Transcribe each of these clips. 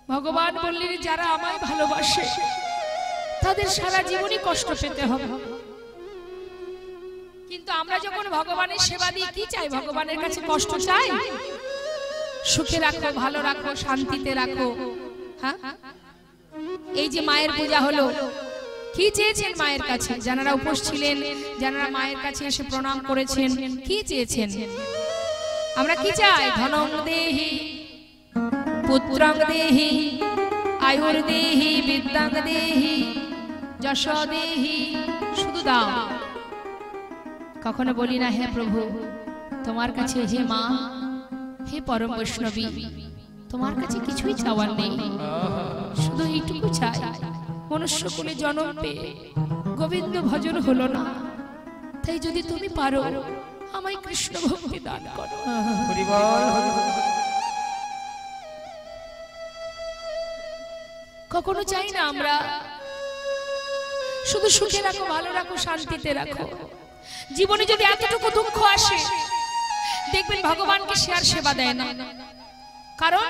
ভগবান বললেন যারা আমায় ভালোবাসে তাদের সারা জীবনই কষ্ট পেতে হবে। কিন্তু আমরা যখন ভগবানের সেবা দিই কি চাই? ভগবানের কাছে কষ্ট চাই? সুখে রাখো, ভালো রাখো, শান্তিতে রাখো। হ্যাঁ, এই যে মায়ের পূজা হলো, কি চেয়েছেন মায়ের কাছে? যারা উপোস ছিলেন, যারা মায়ের কাছে এসে প্রণাম করেছেন, কি চেয়েছেন? আমরা কি চাই? ধনং দেহি, পুত্রং দেহি, আয়ুর দেহি, বিদ্যাং দেহি, যশ দেহি, শুধু দাও। কখনো বলি না হে প্রভু তোমার কাছে, হে মা, হে পরম বৈষ্ণবী, তোমার কাছে কিছুই চাওয়ার নেই, শুধু এইটুকু চাই মনুষ্য কুলে জন্ম পেয়ে গোবিন্দ ভজন হলো না, তাই যদি তুমি পারো আমায় কৃষ্ণ ভক্তি দান করো। কখনো চাই না আমরা শুধু সুখে রাখো, ভালো রাখো, শান্তিতে রাখো। জীবনে যদি এতটুকু দুঃখ আসে দেখবেন ভগবানকে সে আর সেবা দেয় না, কারণ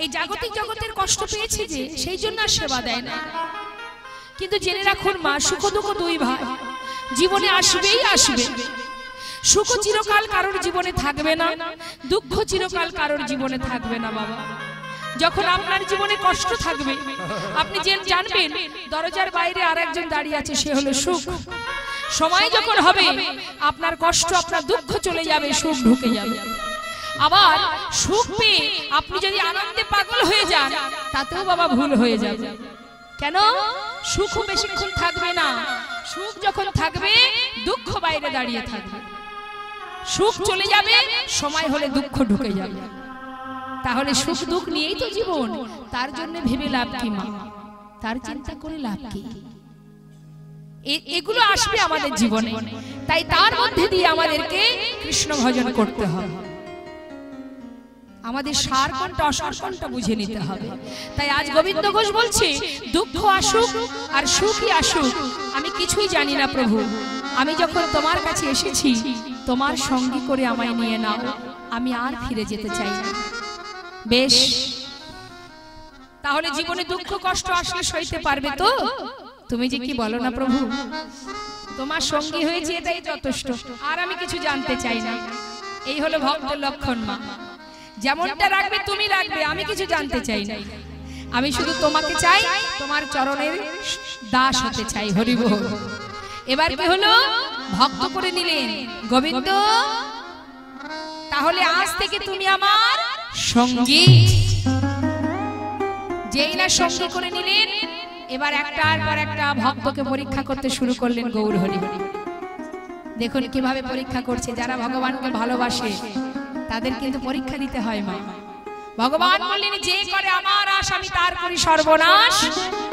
এই জাগতিক জগতের কষ্ট পেয়েছে যে সেই জন্য আর সেবা দেয় না। কিন্তু জেনে রাখুন মা, সুখ দুঃখ দুই ভাই, জীবনে আসবেই আসবে। সুখ চিরকাল কারোর জীবনে থাকবে না, দুঃখ চিরকাল কারোর জীবনে থাকবে না বাবা। যখন আপনার জীবনে কষ্ট থাকবে আপনি জানবেন দরজার বাইরে আরেকজন দাঁড়িয়ে আছে, সে হলো সুখ। সময় যখন হবে আপনার কষ্ট, আপনার দুঃখ চলে যাবে, সুখ ঢুকে যাবে। আবার সুখ পেয়ে আপনি যদি আনন্দে পাগল হয়ে যান তাতেও বাবা ভুল হয়ে যাবে। কেন? সুখ বেশিক্ষণ থাকবে না। সুখ যখন থাকবে দুঃখ বাইরে দাঁড়িয়ে থাকবে। সুখ চলে যাবে, সময় হলে দুঃখ ঢুকে যাবে। তাহলে সুখ দুঃখ নিয়েই তো জীবন, তার জন্য ভেবে লাভ কি মা? তার চিন্তা করে লাভ কি? এগুলো আসবে আমাদের জীবনে, তাই তার মধ্যে দিয়ে আমাদেরকে কৃষ্ণ ভজন করতে হবে। আমাদের সার কোনটা অসার কোনটা বুঝে নিতে হবে। তাই আজ গোবিন্দ ঘোষ বলছে, দুঃখ আসুক আর সুখই আসুক আমি কিছুই জানি না প্রভু, আমি যখন তোমার কাছে এসেছি তোমার সঙ্গী করে আমায় নিয়ে নাও, আমি আর ফিরে যেতে চাই না। বেশ, তাহলে জীবনে দুঃখ কষ্ট আসলে সইতে পারবে তো? তুমি যে কি বলো না প্রভু, তোমার সঙ্গী হয়েছে এটাই যথেষ্ট, আর আমি কিছু জানতে চাই না। এই হলো ভক্তের লক্ষণ মা, যেমনটা রাখবে তুমি রাখবে, আমি কিছু জানতে চাই না। আমি শুধু তোমাকে চাই, তোমার চরণের দাস হতে চাই। হরি বল। এবার কি হলো? ভক্ত করে নিলেন গোবিন্দ, তাহলে আজ থেকে তুমি আমার সঙ্গী। যেই না সঙ্গী করে নিলেন, এবার একটার পর একটা ভক্তকে পরীক্ষা করতে শুরু করলেন গৌর হরি। দেখুন কিভাবে পরীক্ষা করছে। যারা ভগবানকে ভালোবাসে তাদের কিন্তু পরীক্ষা দিতে হয় মা। ভগবান বললেন, যে করে আমার আশ আমি তার করি সর্বনাশ,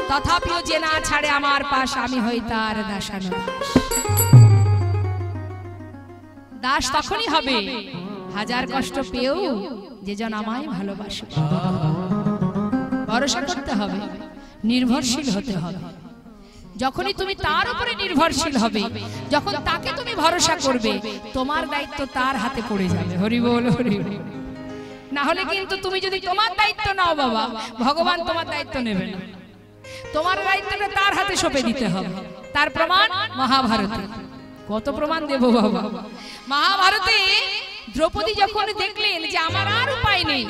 তথাপিও যে না ছাড়ে আমার পাশ আমি হই তার দাসানুদাস। দাস তখনই হবে হাজার কষ্ট পেয়েও যে জন আমায় ভালোবাসে। ভরসা করতে হবে, নির্ভরশীল হতে হবে। যখনই তুমি তার উপরে নির্ভরশীল হবে, যখন তাকে তুমি ভরসা করবে, তোমার দায়িত্ব তার হাতে পড়ে যাবে। হরি বল, হরি বল। না হলে কিন্তু তুমি যদি তোমার দায়িত্ব নাও বাবা, ভগবান তোমার দায়িত্ব নেবে না। তোমার দায়িত্বটা তার হাতে সঁপে দিতে হবে। তার প্রমাণ মহাভারতে। কত প্রমাণ দেব বাবা? মহাভারতে দ্রৌপদী যখন দেখলেন যে আমার আর উপায় নেই,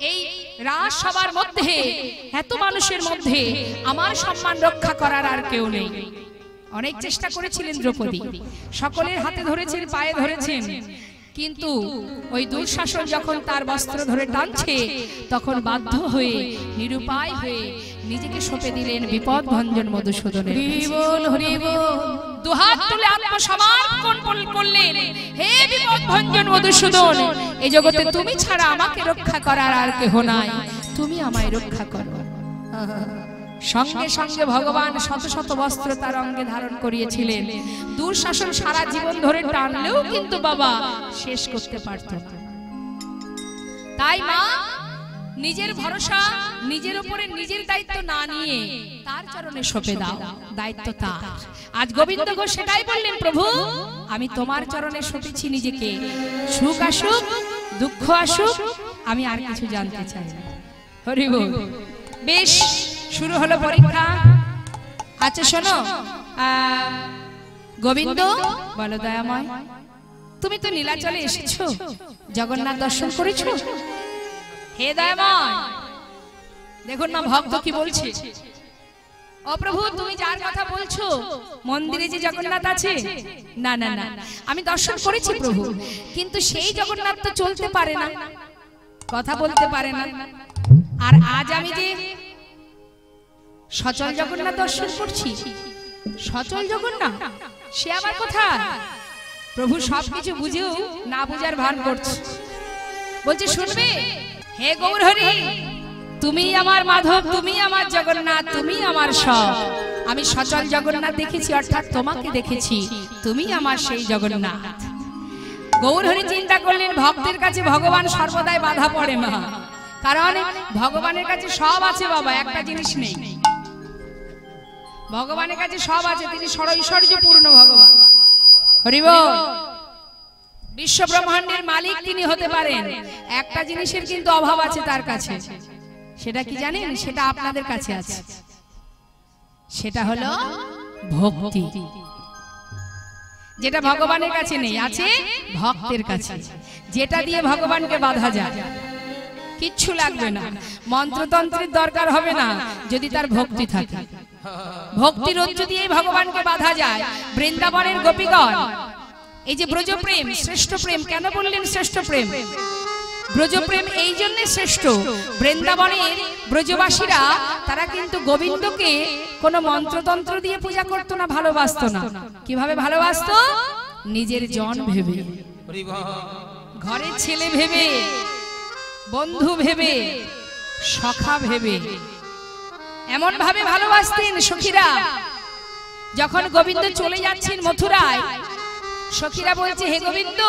এই রাজসভার মধ্যে এত মানুষের মধ্যে আমার সম্মান রক্ষা করার আর কেউ নেই। অনেক চেষ্টা করেছিলেন দ্রৌপদী, সকলের হাতে ধরেছেন, পায়ে ধরেছেন, কিন্তু ওই দুঃশাসন যখন তার বস্ত্র ধরে টানছে, তখন বাধ্য হয়ে নিরুপায় হয়ে নিজেকে সঁপে দিলেন বিপদ ভঞ্জন মধুসূদনের। হরি বল, হরি বল। দুহাত তুলে আত্মসমর্পণ করলেন, হে বিপদ ভঞ্জন মধুসূদন, এই জগতে তুমি ছাড়া আমাকে রক্ষা করার আর কেহ নাই, তুমি আমায় রক্ষা করো। সঙ্গে সঙ্গে ভগবান শত শত বস্ত্র তার অঙ্গে ধারণ করিয়েছিলেন। দুঃশাসন সারা জীবন ধরে টানলেও কিন্তু বাবা শেষ করতে পারত না। তাই মা, নিজের ভরসা নিজের উপরে নিজের দায়িত্ব না নিয়ে তার চরণে সঁপে দাও, দায়িত্ব তার। আজ গোবিন্দ ঘোষ সেটাই বললেন, প্রভু আমি তোমার চরণে সঁপেছি নিজেকে, সুখ আসুক দুঃখ আসুক আমি আর কিছু জানতে চাই না। হরি বল। বেশ, শুরু হলো পরীক্ষা। আচ্ছা শোনো, গোবিন্দ বলো দয়াময়, তুমি তো নীলাচলে এসেছো, জগন্নাথ দর্শন করেছো? হে দয়াময়, দেখুন না ভক্ত কি বলছে। ও প্রভু, তুমি যার কথা বলছো মন্দিরে যে জগন্নাথ আছে, না না না, আমি দর্শন করেছি প্রভু, কিন্তু সেই জগন্নাথ তো চলতে পারে না, কথা বলতে পারে না। আর আজ আমি যে সচল জগন্নাথ দর্শন করছি, সচল জগন্নাথ সে আবার কোথায়? প্রভু সবকিছু বুঝেও না বুঝার ভান করছে। বলছে শুনবে, হে গৌর হরি, তুমি আমার মাধব, তুমি আমার জগন্নাথ, তুমি আমার সব। আমি সচল জগন্নাথ দেখেছি, অর্থাৎ তোমাকে দেখেছি, তুমি আমার সেই জগন্নাথ। গৌর হরি চিন্তা করলেন, ভক্তের কাছে ভগবান সর্বদাই বাধা পড়ে না, কারণ ভগবানের কাছে সব আছে বাবা, একটা জিনিস নেই। ভগবানের কাছে সব আছে, তিনি ষড়ৈশ্বর্যপূর্ণ ভগবান। হরি বল। বিশ্ব ব্রহ্মাণ্ডের মালিক তিনি হতে পারেন, একটা জিনিসের কিন্তু অভাব আছে তার কাছে। সেটা কি জানেন? সেটা আপনাদের কাছে আছে, সেটা হলো ভক্তি। যেটা ভগবানের কাছে নেই, আছে ভক্তের কাছে। যেটা দিয়ে ভগবানকে বাধা যায়, কিচ্ছু লাগবে না, মন্ত্রতন্ত্রের দরকার হবে না, যদি তার ভক্তি থাকে। ভক্তির রজ্জু দিয়ে ভগবানকে বাধা যায়। বৃন্দাবনের গোপীগণ, এই যে ব্রজপ্রেম, শ্রেষ্ঠ প্রেম। কেন বললেন শ্রেষ্ঠ প্রেম? ব্রজপ্রেম এই জন্য শ্রেষ্ঠ, বৃন্দাবনের ব্রজবাসীরা তারা কিন্তু গোবিন্দকে কোনো মন্ত্রতন্ত্র দিয়ে পূজা করত না, ভালোবাসতো না। কিভাবে ভালোবাসতো? নিজের জন ভেবে, ঘরের ছেলে ভেবে, বন্ধু ভেবে, সখা ভেবে, এমন ভাবে ভালোবাসতেন সখীরা। যখন গোবিন্দ চলে যাচ্ছেন মথুরায়, সখীরা বলছে, হে গোবিন্দ,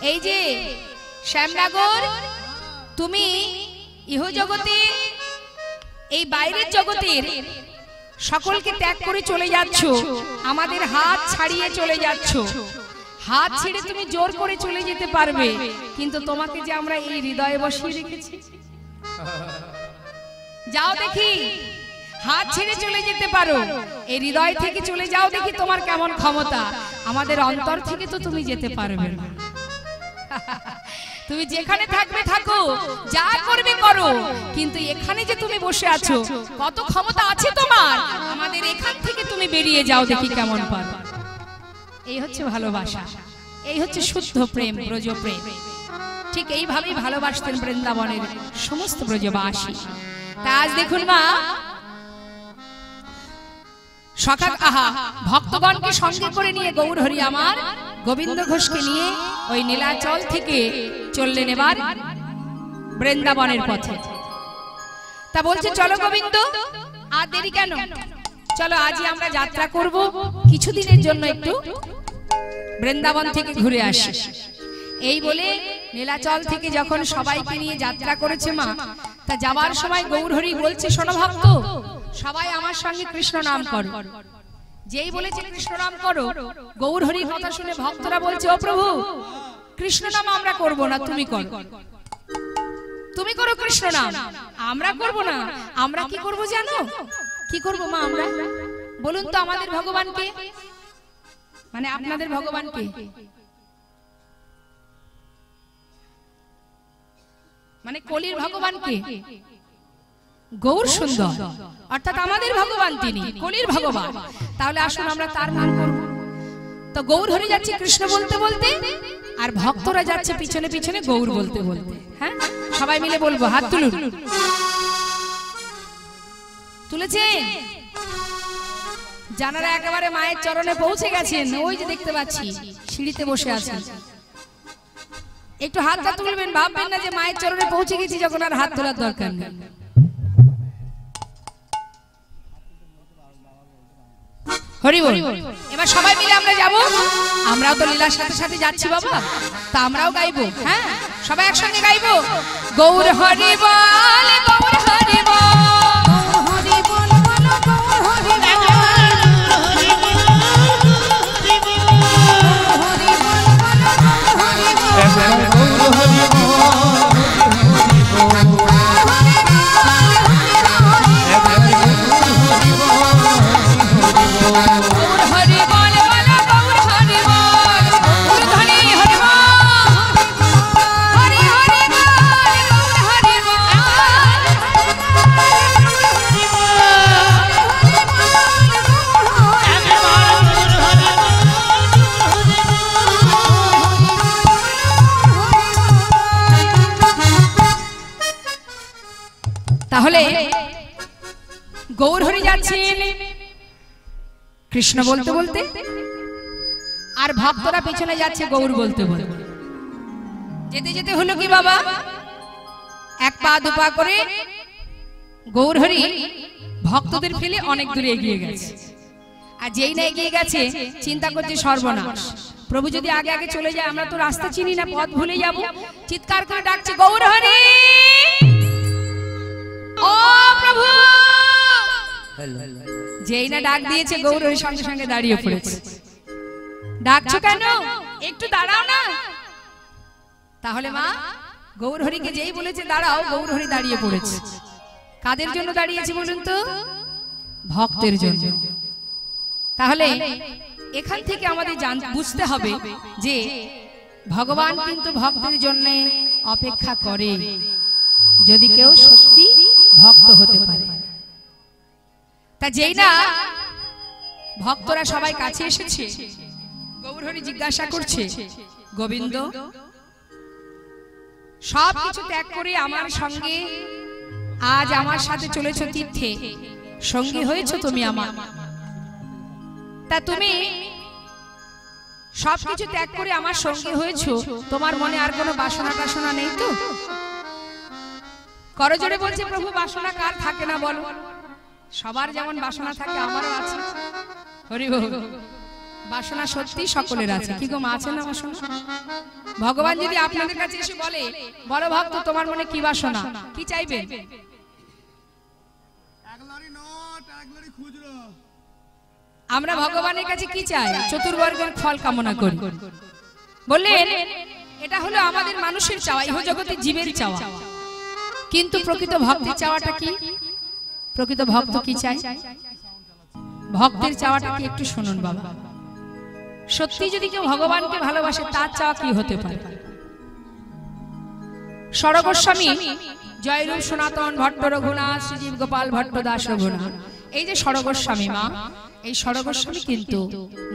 এই যে শ্যামনগর, তুমি ইহজগতে, এই বাইরের জগতের সকলকে ত্যাগ করে চলে যাচ্ছ, আমাদের হাত ছাড়িয়ে চলে যাচ্ছ। হাত ছেড়ে তুমি জোর করে চলে যেতে পারবে, কিন্তু তোমাকে যে আমরা এই হৃদয়ে বসিয়ে রেখেছি, যাও দেখি, হাত ছেড়ে চলে যেতে পারো, এই হৃদয় থেকে চলে যাও দেখি তোমার কেমন ক্ষমতা। আমাদের অন্তর থেকে তো তুমি যেতে পারবে না। তুমি যেখানে থাকবে থাকো, যা করবে করো, কিন্তু এখানে যে তুমি বসে আছো, কত ক্ষমতা আছে তোমার, আমাদের এখান থেকে তুমি বেরিয়ে যাও দেখি কেমন পারো। এই হচ্ছে ভালোবাসা, এই হচ্ছে শুদ্ধ প্রেম, ব্রজপ্রেম। ঠিক এইভাবেই ভালোবাসতেন বৃন্দাবনের সমস্ত ব্রজবাসী। তা আজ দেখুন মা, সখা ভক্তগণকে সঙ্গে করে নিয়ে গৌর হরি আমার গোবিন্দ ঘোষকে নিয়ে ওই নীলাচল থেকে চললেন এবার বৃন্দাবনের পথে। তা বলছে, চলো গোবিন্দ, আর দেরি কেন, চলো আজই আমরা যাত্রা করব, কিছুদিনের জন্য একটু বৃন্দাবন থেকে ঘুরে আসি। এই বলে নীলাচল থেকে যখন সবাইকে নিয়ে যাত্রা করেছে মা, তা যাবার সময় গৌর হরি বলছে, শোনো ভক্ত, সবাই আমার সঙ্গে কৃষ্ণ নাম করো। যেই বলেছে কৃষ্ণ নাম করো, গৌর হরির কথা শুনে ভক্তরা বলছে, ও প্রভু, কৃষ্ণ নাম আমরা করব না, তুমি করো, তুমি করো কৃষ্ণ নাম, আমরা করব না। আমরা কি করব জানো? কি করব মা আমরা? বলুন তো আমাদের ভগবানকে, মানে আপনাদের ভগবানকে, মানে কলির ভগবানকে, গৌর সুন্দর, অর্থাৎ আমাদের ভগবান তিনি, কলির ভগবান। তাহলে আসুন আমরা তার নাম করব। তো গৌর হরি যাচ্ছে কৃষ্ণ বলতে বলতে, আর ভক্তরা যাচ্ছে পিছনে পিছনে গৌর বলতে বলতে। হ্যাঁ, সবাই মিলে বলবো, হাত তুলুন। তুলেছেন? যারা একেবারে মায়ের চরণে পৌঁছে গেছেন, ওই যে দেখতে পাচ্ছি সিঁড়িতে বসে আছেন, একটু হাতটা তুলবেন, ভাববেন না যে মায়ের চরণে পৌঁছে গেছি যখন আর হাত তোলার দরকার নেই। হরি বল। এবার সবাই মিলে আমরা যাব, আমরাও তো লীলার সাথে সাথে যাচ্ছি বাবা, তা আমরাও গাইবো। হ্যাঁ, সবাই একসঙ্গে গাইবো, গৌর হরি বল, গৌর হরি বল, হরি বল, গৌর হরি বল, তাহলে গৌরহরি যাচ্ছেন কৃষ্ণ বলতে বলতে, আর ভক্তরা পিছনে যাচ্ছে গৌর বলতে বলতে। যেতে যেতে হলো কি বাবা, এক পা দুপা করে গৌরহরি ভক্তদের ফেলে অনেক দূরে এগিয়ে গেছে। আর যেই না এগিয়ে গেছে চিন্তা করছে সর্বনাশ, প্রভু যদি আগে আগে চলে যায়, আমরা তো রাস্তা চিনি না, পথ ভুলে যাব। চিৎকার করে ডাকছে গৌরহরি, ও প্রভু। যেই না ডাক দিয়েছে গৌরহরি সঙ্গে সঙ্গে দাঁড়িয়ে পড়েছে। ডাকছো কেন, একটু দাঁড়াও না। তাহলে মা গৌরহরিকে যেই বলেছে দাঁড়াও, গৌরহরি দাঁড়িয়ে পড়েছে। কাদের জন্য দাঁড়িয়েছে বলুন তো? ভক্তের জন্য। তাহলে এখান থেকে আমাদের বুঝতে হবে যে ভগবান কিন্তু ভক্তের জন্য অপেক্ষা করে, যদি কেউ সত্যি ভক্ত হতে পারে। তা যেই না ভক্তরা সবাই কাছে এসেছে, গৌরহরি জিজ্ঞাসা করছে, গোবিন্দ সব কিছু ত্যাগ করে আমার সঙ্গে আজ আমার সাথে চলেছ তীর্থে, সঙ্গী হয়েছ তুমি আমার। তা তুমি সবকিছু ত্যাগ করে আমার সঙ্গী হয়েছ, তোমার মনে আর কোনো বাসনা টাসনা নেই তো? করজোড়ে বলছে, প্রভু বাসনা কার থাকে না বলো? সবার যেমন বাসনা থাকে আমারও আছে। হরি বল। বাসনা সত্যি সকলের আছে, কি গো মা, আছে না বাসনা? ভগবান যদি আপনাদের কাছে এসে বলে, বলো ভক্ত তোমার মনে কি বাসনা, কি চাইবে? আমরা ভগবানের কাছে কি চাই? চতুর্বর্গের ফল কামনা করি। বললেন এটা হলো আমাদের মানুষের চাওয়া, ইহ জগতে জীবের চাওয়া। কিন্তু প্রকৃত ভক্তের চাওয়াটা কি? প্রকৃত ভক্ত কি চায়? ভক্তের চাওয়াটা কি একটু শুনুন বাবা। সত্যি যদি কেউ ভগবানকে ভালোবাসে, তার চাওয়া কি হতে পারে? ষড়গোস্বামী জয়রূপ সনাতন ভট্ট রঘুনাথ শ্রীজীব গোপাল ভট্ট দাস রঘুনাথ, এই যে ষড়গোস্বামী মা, এই ষড়গোস্বামী কিন্তু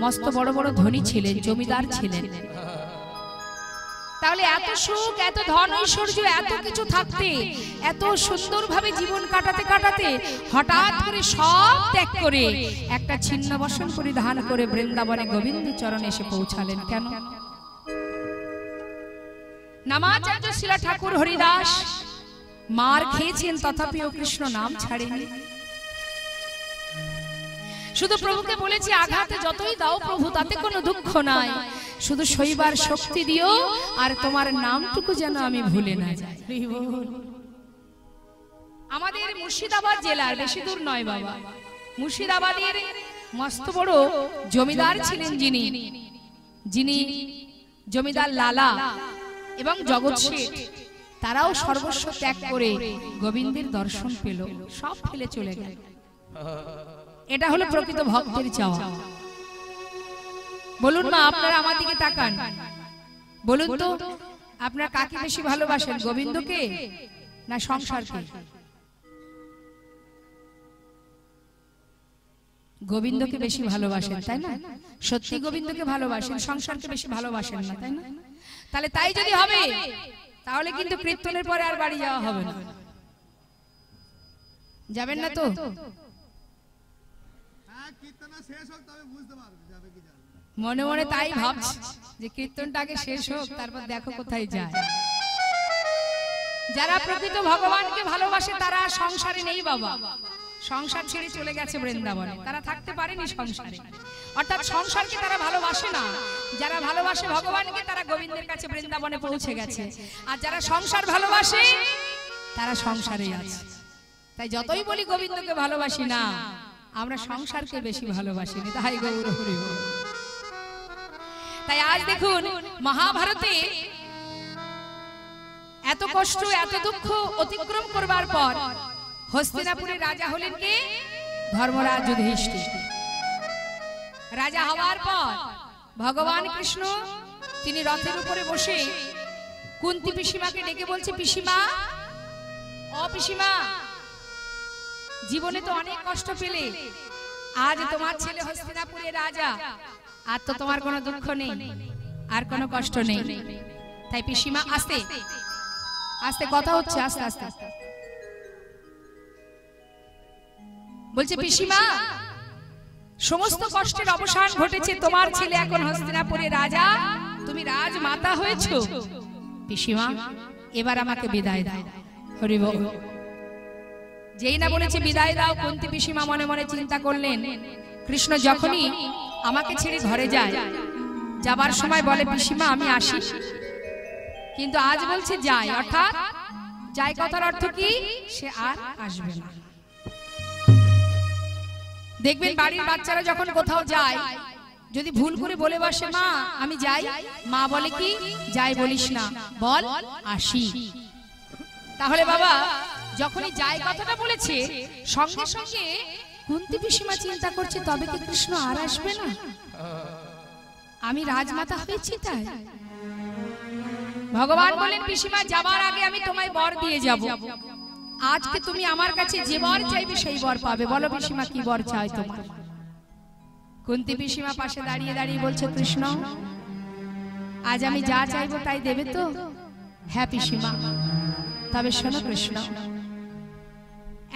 মস্ত বড় বড় ধনী ছিলেন, জমিদার ছিলেন। তাহলে এত সুখ, এত ধন ঐশ্বর্য, এত কিছু থাকতে, এত সুন্দরভাবে জীবন কাটাতে কাটাতে হঠাৎ করে সব ত্যাগ করে একটা ছিন্ন বসন পরিধান করে বৃন্দাবনে গোবিন্দ চরণে এসে পৌঁছালেন কেন? নামাচার্য শিলা ঠাকুর হরিদাস মার খেয়েছেন, তথাপিও কৃষ্ণ নাম ছাড়েনি। শুধু প্রভুকে বলেছি, আঘাতে যতই দাও প্রভু তাতে কোনো দুঃখ নাই, শুধু সইবার শক্তি দিও, আর তোমার নামটুকু যেন আমি ভুলে না যাই। আমাদের মুর্শিদাবাদ জেলার, বেশি দূর নয় বাবা, মুর্শিদাবাদের মস্ত বড় জমিদার ছিলেন যিনি, জমিদার লালা এবং জগৎ শেঠ, তারাও সর্বস্ব ত্যাগ করে গোবিন্দের দর্শন পেল, সব ফেলে চলে গেল। এটা হলো প্রকৃত ভক্তের চাওয়া। বলুন মা, আপনারা আমার দিকে তাকান, বলুন তো আপনারা কাকে বেশি ভালোবাসেন, গোবিন্দকে না সংসারকে? গোবিন্দকে বেশি ভালোবাসেন, তাই না? সত্যি গোবিন্দকে ভালোবাসেন, সংসারকে বেশি ভালোবাসেন না, তাই না? তাহলে তাই যদি হবে, তাহলে কিন্তু কীর্তনের পরে আর বাড়ি যাওয়া হবে না। যাবেন না তো? মনে মনে তাই ভাবছি যে কীর্তনটা আগে শেষ হোক, তারপর দেখো কোথায় যায়। যারা প্রকৃত ভগবানকে ভালোবাসে তারা সংসারে নেই বাবা, সংসার ছেড়ে চলে গেছে বৃন্দাবনে, তারা থাকতে পারেনি সংসারে, অর্থাৎ সংসারকে তারা ভালোবাসে না। যারা ভালোবাসে ভগবানকে তারা গোবিন্দের কাছে বৃন্দাবনে পৌঁছে গেছে, আর যারা সংসার ভালোবাসে তারা সংসারে আছে। তাই যতই বলি গোবিন্দকে ভালোবাসি না, আমরা সংসারকে বেশি ভালোবাসি, তাই গৌর হরি বল। তাই আজ দেখুন মহাভারতে এত কষ্ট, এত দুঃখ অতিক্রম করবার পর হস্তিনাপুরের রাজা হলেন কে? ধর্মরাজ যুধিষ্ঠির। রাজা হওয়ার পর ভগবান কৃষ্ণ তিনি রথের উপরে বসে কুন্তি পিসিমাকে ডেকে বলছে, পিসিমা, ও পিসিমা, জীবনে তো অনেক কষ্ট পেলে, আজ তোমার ছেলে হস্তিনাপুরের রাজা, আর তো তোমার কোনো দুঃখ নেই, আর কোনো কষ্ট নেই। তাই পিসিমা, আস্তে আস্তে কথা হচ্ছে, আস্তে আস্তে। বলছে পিসিমা সমস্ত কষ্টের অবসান ঘটেছে, তোমার ছেলে এখন হস্তিনাপুরে রাজা, তুমি রাজমাতা হয়েছো। পিসিমা এবার আমাকে বিদায় দাও। হরি বল। যেই না বলেছে বিদায় দাও, কুন্তী পিসিমা মনে মনে চিন্তা করলেন কৃষ্ণ যখনই আমাকে ছেড়ে ঘরে যায়, যাবার সময় বলে পিসিমা আমি আসি, কিন্তু আজ বলছে যাই, অর্থাৎ যাই কথার অর্থ কি সে আর আসবে না। দেখবেন বাড়ির বাচ্চারা যখন কোথাও যায়, যদি ভুল করে বলে বসে মা আমি যাই, মা বলে কি যাই বলিস না, বল আসি। তাহলে বাবা যখনই যাই কথাটা বলেছে, সঙ্গে সঙ্গে কুন্তী পিসিমা চিন্তা করছে তবে কি কৃষ্ণ আর আসবে না, আমি রাজমাতা হয়েছি তাই। ভগবান বলেন পিসিমা যাবার আগে আমি তোমায় বর দিয়ে যাব, আজকে তুমি আমার কাছে যে বর চাইবে সেই বর পাবে। বলো পিসিমা কি বর চাই তোমার? কুন্তী পিসিমা পাশে দাঁড়িয়ে দাঁড়িয়ে বলছে কৃষ্ণ আজ আমি যা চাইবো তাই দেবে তো? হ্যাঁ পিসিমা। তবে শোনো কৃষ্ণ,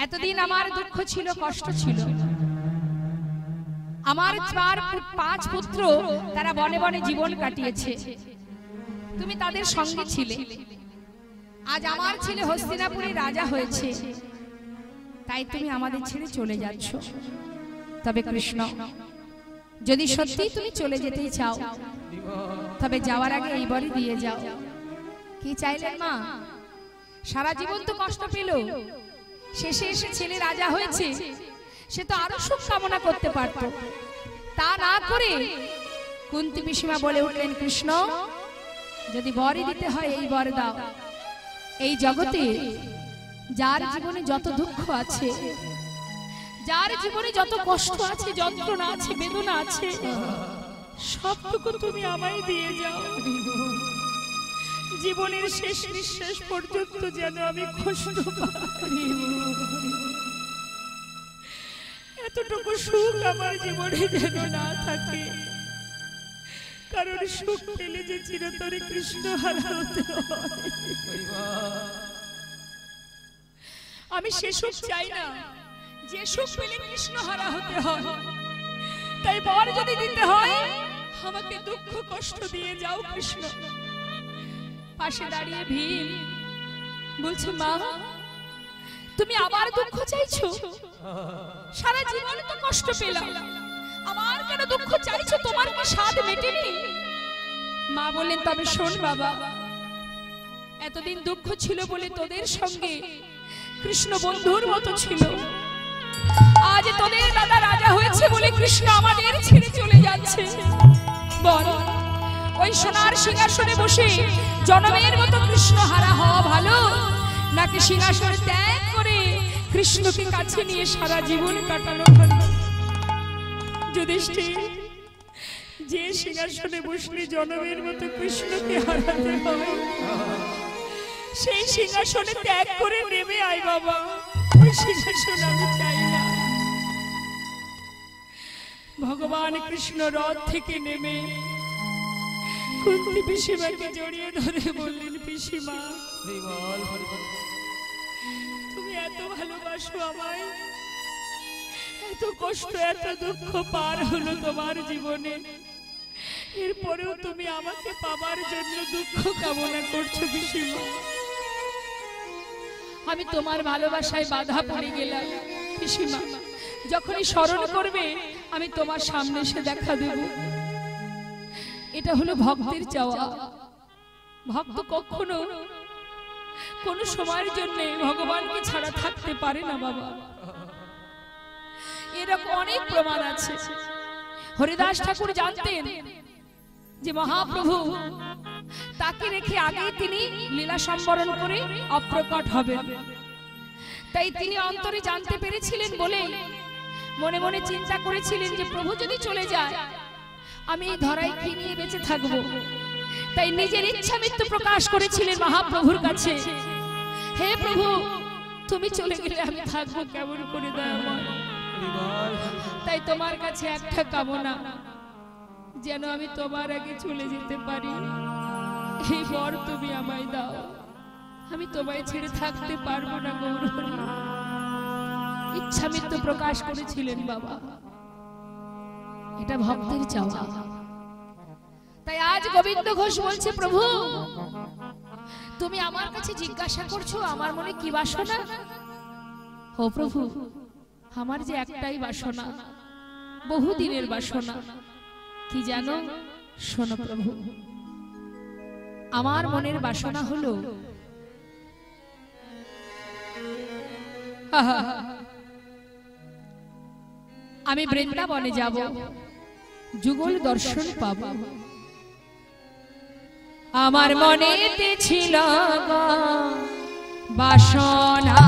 এতদিন আমার দুঃখ ছিল, কষ্ট ছিল, আমার 4-5 পুত্র তারা বনে বনে জীবন কাটিয়েছে, তুমি তাদের সঙ্গে ছিলে। আজ আমার ছেলে হস্তিনাপুরে রাজা হয়েছে, তাই তুমি আমাদের ছেড়ে চলে যাচ্ছ। তবে কৃষ্ণ যদি সত্যি তুমি চলে যেতেই চাও, তবে যাওয়ার আগে এই বরই দিয়ে যাও। কি চাইলেন মা? সারা জীবন তো কষ্ট পেল, শেষে এসে ছেলে রাজা হয়েছে, সে তো আরো সুখ কামনা করতে পারত, তা না করে কুন্তী পিসিমা বলে উঠলেন কৃষ্ণ যদি বরই দিতে হয় এই বর দাও। এই জগতে যার জীবনে যত দুঃখ আছে, যার জীবনে যত কষ্ট আছে, যন্ত্রণা আছে, বেদনা আছে, সবটুকু তুমি আমায় দিয়ে যাও। জীবনের শেষ নিঃশ্বাস পর্যন্ত যেন আমি কষ্ট পাই, এতটুকু সুখ আমার জীবনে যেন না থাকে, কারণ সুখ পেলে যে চিরতরে কৃষ্ণ হারা হতে হয়। আমি সে সুখ চাই না যে সুখ পেলে কৃষ্ণ হারা হতে হয়। তাই বর যদি দিতে হয় আমাকে দুঃখ কষ্ট দিয়ে যাও কৃষ্ণ। পাশে দাঁড়িয়ে ভীম বলছে মা তুমি আবার দুঃখ চাইছো? সারা জীবন তো কষ্ট পেলাম, আবার কেন দুঃখ চাইছো? তোমার কি স্বাদ মেটেনি? মা বললেন তবে শোন বাবা, এতদিন দুঃখ ছিল বলে তোদের সঙ্গে কৃষ্ণ বন্ধুর মতো ছিল, আজ তোদের দাদা রাজা হয়েছে বলে কৃষ্ণ আমাদের ছেড়ে চলে যাচ্ছে। বল ওই সোনার সিংহাসনে বসে জনমের মতো কৃষ্ণ হারা হওয়া ভালো, নাকি সিংহাসন ত্যাগ করে কৃষ্ণকে কাছে নিয়ে সারা জীবন কাটানো ভালো? যুধিষ্ঠির, যে সিংহাসনে বসলে জনমের মতো কৃষ্ণকে হারাতে হয়, সেই সিংহাসনে ত্যাগ করে নেমে আয় বাবা, ওই সিংহাসন আমি চাই না। ভগবান কৃষ্ণ রথ থেকে নেমে কুন্তী পিসিমাকে জড়িয়ে ধরে বললেন পিসিমা তুমি এত ভালোবাসো আমায়, এত কষ্ট এত দুঃখ পার হলো তোমার জীবনে, এরপরেও তুমি আমাকে পাবার জন্য দুঃখ কামনা করছো পিসিমা। আমি তোমার ভালোবাসায় বাধা পড়ে গেলাম পিসিমা, যখনই স্মরণ করবে আমি তোমার সামনে এসে দেখা দেব। এটা হলো ভক্তের চাওয়া। ভক্ত কখনো কোন সময়ের জন্য ভগবানকে ছাড়া থাকতে পারে না বাবা, এরকম অনেক প্রমাণ আছে। হরিদাস ঠাকুর জানতেন যে মহাপ্রভু তাকে রেখে আগে তিনি লীলা সম্বরণ করে অপ্রকট হবেন, তাই তিনি অন্তরে জানতে পেরেছিলেন বলে মনে মনে চিন্তা করেছিলেন যে প্রভু যদি চলে যায় আমি এই ধরায় কি নিয়ে বেঁচে থাকবো। তাই নিজের ইচ্ছা মৃত্যু প্রকাশ করেছিলেন মহাপ্রভুর কাছে, হে প্রভু তুমি চলে গেলে আমি থাকবো কেমন করে দয়াময়। তাই তোমার কাছে একটা কামনা, যেন আমি তোমার আগে চলে যেতে পারি, এই বর তুমি আমায় দাও। আমি তোমায় ছেড়ে থাকতে পারবো না গৌরহরি, ইচ্ছা মৃত্যু প্রকাশ করেছিলেন বাবা। এটা ভক্তের চাওয়া। তাই আজ গোবিন্দ ঘোষ বলছে, প্রভু তুমি আমার কাছে জিজ্ঞাসা করছো আমার মনে কি বাসনা। ও প্রভু, আমার যে একটাই বাসনা, বহুদিনের বাসনা, কি জানো? শোনো প্রভু, আমার মনের বাসনা হলো আমি বৃন্দাবনে যাব, যুগল দর্শন পাব। আমার মনেতে ছিল বাসনা,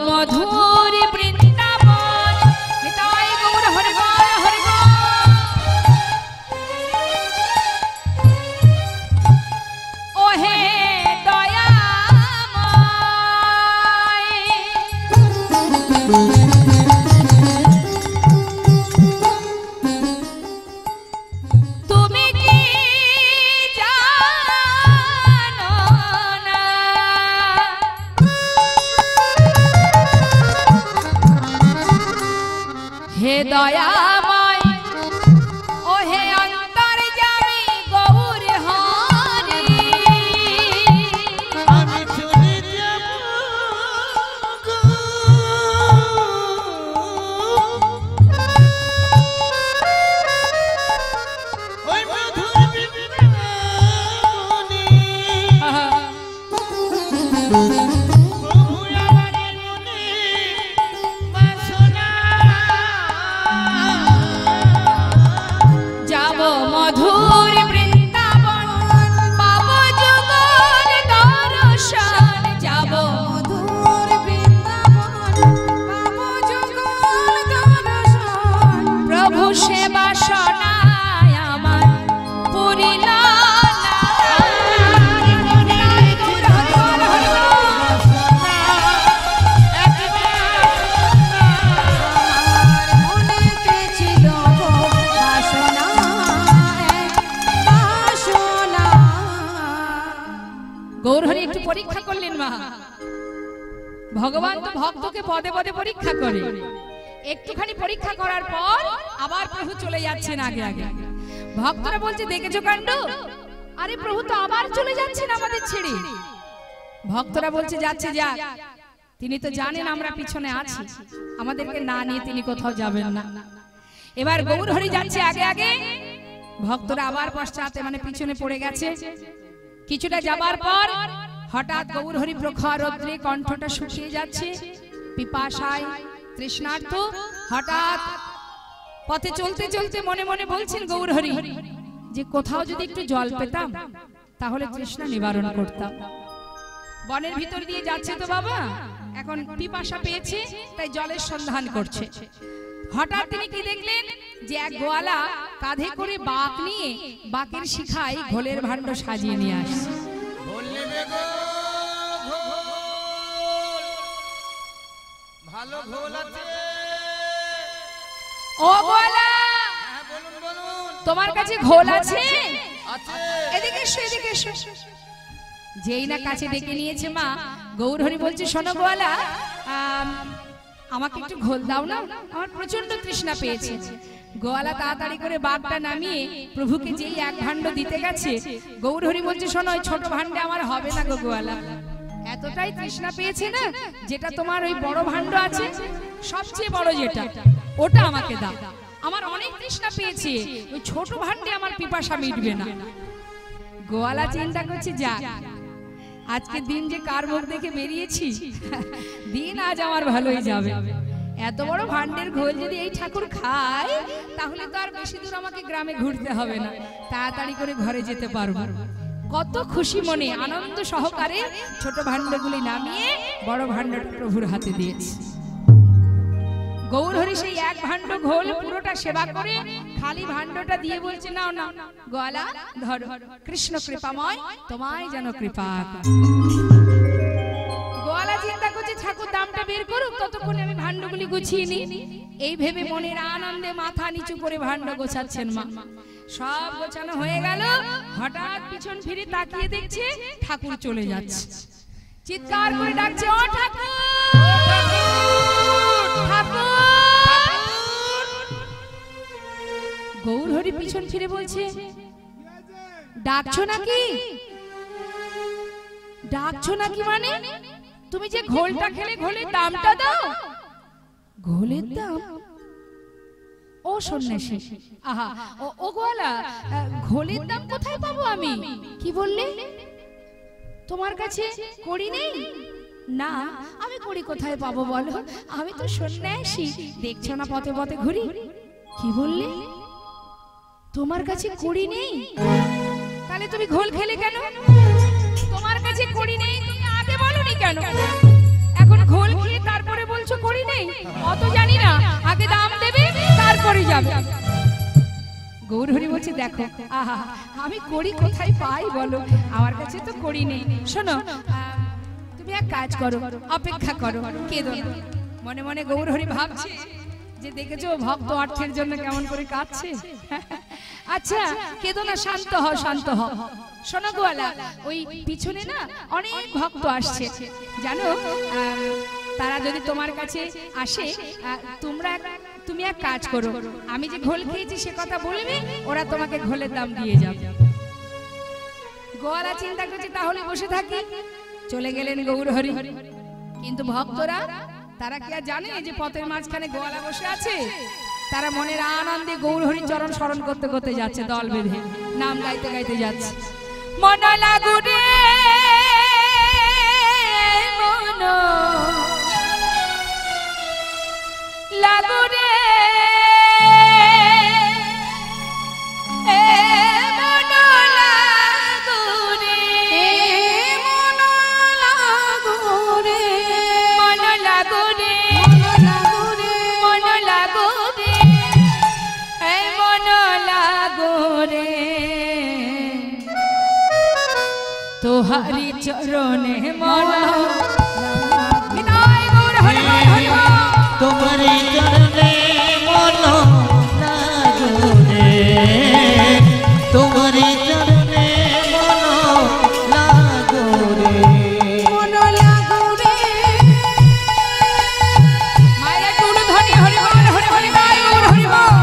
মধুর বৃন্দাবন। নিতাই গৌর হরি বল, হরি বল। ওহে দয়াময়, তুমি কি জানো না হে দয়াময়, ও হে অন্তর্যামী গৌর হরি, আমি চলে যাব গো ওই মধুর বৃন্দাবনে। মধুর বৃন্দাবন পাব যুগল দর্শন, যাব মধুর বৃন্দাবন পাব যুগল দর্শন। প্রভু সে বাসনায় আমার পুরিল না। গৌরহরি একটু পরীক্ষা করলেন মা। ভগবান তো ভক্তকে পদে পদে পরীক্ষা করে। একটুখানি পরীক্ষা করার পর আবার প্রভু চলে যাচ্ছেন আগে আগে। ভক্তরা বলছে, দেখেছো কাণ্ড? আরে প্রভু তো আবার চলে যাচ্ছেন আমাদের ছেড়ে। ভক্তরা বলছে, যাচ্ছে যাক, তিনি তো জানেন আমরা পিছনে আছি, আমাদেরকে না নিয়ে তিনি কোথাও যাবেন না। এবার গৌরহরি যাচ্ছে আগে আগে, ভক্তরা আবার পশ্চাতে মানে পিছনে পড়ে গেছে। কিছুটা যাবার পর হঠাৎ গৌরহরি প্রখর রৌদ্রে কণ্ঠটা শুকিয়ে যাচ্ছে, পিপাসায় তৃষ্ণার্ত। হঠাৎ পথে চলতে চলতে মনে মনে বলছেন গৌরহরি যে কোথাও যদি একটু জল পেতাম তাহলে তৃষ্ণা নিবারণ করতাম। বনের ভিতর দিয়ে যাচ্ছে তো বাবা, এখন পিপাসা পেয়েছে, তাই জলের সন্ধান করছে। হঠাৎ তিনি কি দেখলেন যে এক গোয়ালা কাঁধে করে বাঁক নিয়ে বাঁকের শিখায় ঘোলের ভাণ্ড সাজিয়ে নিয়ে আসছে। ভালো ঘোল আছে। ও গোয়ালা, তোমার কাছে ঘোল আছে? এদিকে এসো, এদিকে এসো। যেই না কাছে ডেকে নিয়েছে মা, গৌরহরি বলছে, শোনো গোয়ালা, আমাকে একটু ঘোল দাও না, আমার প্রচন্ড তৃষ্ণা পেয়েছে। গোয়ালা তাড়াতাড়ি করে বাঘটা নামিয়ে প্রভুকে যেই এক ভাণ্ড দিতে গেছে, গৌরহরি বলছে, শোনো ওই ছোট ভাণ্ডে আমার হবে না গো গোয়ালা, এতটাই তৃষ্ণা পেয়েছে না, যেটা তোমার ওই বড় ভাণ্ড আছে সবচেয়ে বড় যেটা, ওটা আমাকে দাও, আমার অনেক তৃষ্ণা পেয়েছে, ওই ছোট ভাণ্ডে আমার পিপাসা মিটবে না। গোয়ালা চিন্তা করছে, যা আজকে দিন যে কার মুখ দেখে বেরিয়েছি, দিন আজ আমার ভালোই যাবে। এত বড় ভান্ডের ঘোল যদি এই ঠাকুর খায় তাহলে তো আর বেশি দূর আমাকে গ্রামে ঘুরতে হবে না, তাড়াতাড়ি করে ঘরে যেতে পারবো। কত খুশি মনে আনন্দ সহকারে ছোট ভান্ডগুলি নামিয়ে বড় ভান্ডটা প্রভুর হাতে দিয়েছে। গৌরহরি সেই এক ভান্ড ঘোল পুরোটা সেবা করে খালি ভান্ডটা দিয়ে বলছে, নাও না গোয়ালা ধরো, কৃষ্ণ কৃপাময় তোমায় যেন কৃপা। গোয়ালা চিন্তা করছে ঠাকুর দামটা বের করুক, ততক্ষণে আমি ভান্ডগুলি গুছিয়ে নিই। এই ভেবে মনের আনন্দে মাথা নিচু করে ভান্ড গোছাচ্ছেন মা। সব গোছানো হয়ে গেল, হঠাৎ পিছন ফিরে তাকিয়ে দেখছে ঠাকুর চলে যাচ্ছে। চিৎকার করে ডাকছে, ও ঠাকুর ঠাকুর। গৌরহরি পিছন ফিরে বলছে, ডাকছো নাকি? ডাকছো নাকি মানে তুমি যে ঘোলটা খেলে ঘোলের দামটা দাও। ঘোলের দাম? ও সন্ন্যাসী, আহা ও গোয়ালা, ঘোলের দাম কোথায় পাবো আমি? কি বললে? তোমার কাছে কড়ি নেই? না, আমি কড়ি কোথায় পাবো বলো? আমি তো সন্ন্যাসী, দেখছো না পথে পথে ঘুরি। কি বললে? তোমার কাছে কড়ি নেই? তাহলে তুমি ঘোল খেলে কেন? তোমার কাছে কড়ি নেই তুমি আগে বলনি কেন? এখন ঘোল খেয়ে তারপরে বলছো কড়ি নেই? অত জানি না, আগে দাম দেবে তারপরে যাবে। গৌরহরি বলছে, দেখো আহা আমি কড়ি কোথায় পাই বলো? আমার কাছে তো কড়ি নেই। শোনো, তুমি এক কাজ করো, অপেক্ষা করো, কেঁদো না। মনে মনে গৌরহরি ভাবছে যে দেখেছো ভক্ত অর্থের জন্য কেমন করে কাঁদছে। আচ্ছা কেঁদো না, শান্ত হও শান্ত হও। শোনো গোয়ালা, ওই পিছনে না অনেক ভক্ত আসছে জানো, তারা যদি তোমার কাছে আসে তুমি এক কাজ করো, আমি যে ঘোল খেয়েছি সে কথা বলবে, ওরা তোমাকে ঘোলের দাম দিয়ে যাবে। গোয়ালা চিন্তা করছে তাহলে বসে থাকি। চলে গেলেন গৌরহরি। কিন্তু ভক্তরা তারা কি আর জানে যে পথের মাঝখানে গোয়ালা বসে আছে? তারা মনের আনন্দে গৌরহরির চরণ স্মরণ করতে করতে যাচ্ছে, দল বেঁধে নাম গাইতে গাইতে যাচ্ছে। মন লাগুরে মন লাগুরে তোহারি চরণে মন বিদায় গৌরহরি হরি হরি তোমারি চরণে মন লাগুরে, তোমারি চরণে মন লাগুরে, মন লাগুরে। মায়ের টুলু ধনি হরি বল হরি হরি গায় গৌরহরি বল।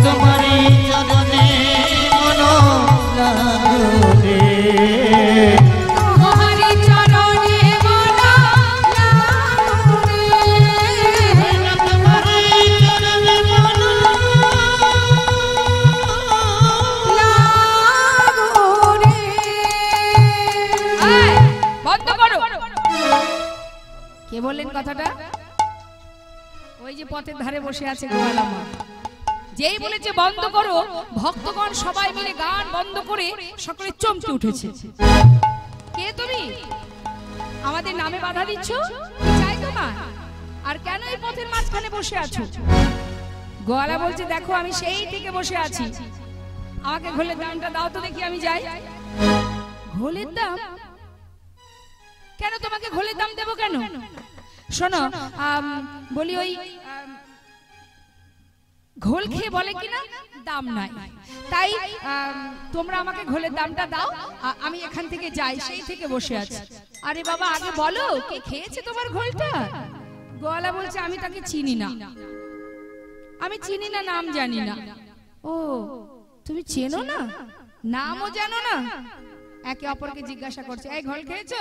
তোমারি চরণে মন লাগুরে, তোহারি চরণে মন লাগুরে, তোমারি চরণে মন লাগুরে। এই বন্ধ করো। কে বললেন কথাটা? ওই যে পথের ধারে বসে আছে গোয়ালা মা। যেই বলেছে বন্ধ করো, ভক্তগণ সবাই মিলে গান বন্ধ করে সকলে চমকে উঠেছে। কে তুমি? আমাদের নামে বাধা দিচ্ছ? কি চাই তোমার? আর কেন এই পথের মাঝখানে বসে আছো? গোয়ালা বলছে, দেখো আমি সেই থেকে বসে আছি, আমাকে ঘোলের দামটা দাও তো দেখি, আমি যাই। ঘোলের দাম? কেন তোমাকে ঘোলের দাম দেবো কেন? শোনো, বলি ওই ঘোল খেয়ে বলে কিনা দাম নাই, তাই তোমরা আমাকে ঘোলের দামটা দাও, আমি এখান থেকে যাই, সেই থেকে বসে আছি। আরে বাবা আগে বলো কে খেয়েছে তোমার ঘোলটা? গোয়ালা বলছে, আমি তাকে চিনি না, আমি চিনি না, নাম জানি না। ও তুমি চেনো না, নামও জানো না? একে অপরকে জিজ্ঞাসা করছে, এই ঘোল খেয়েছো?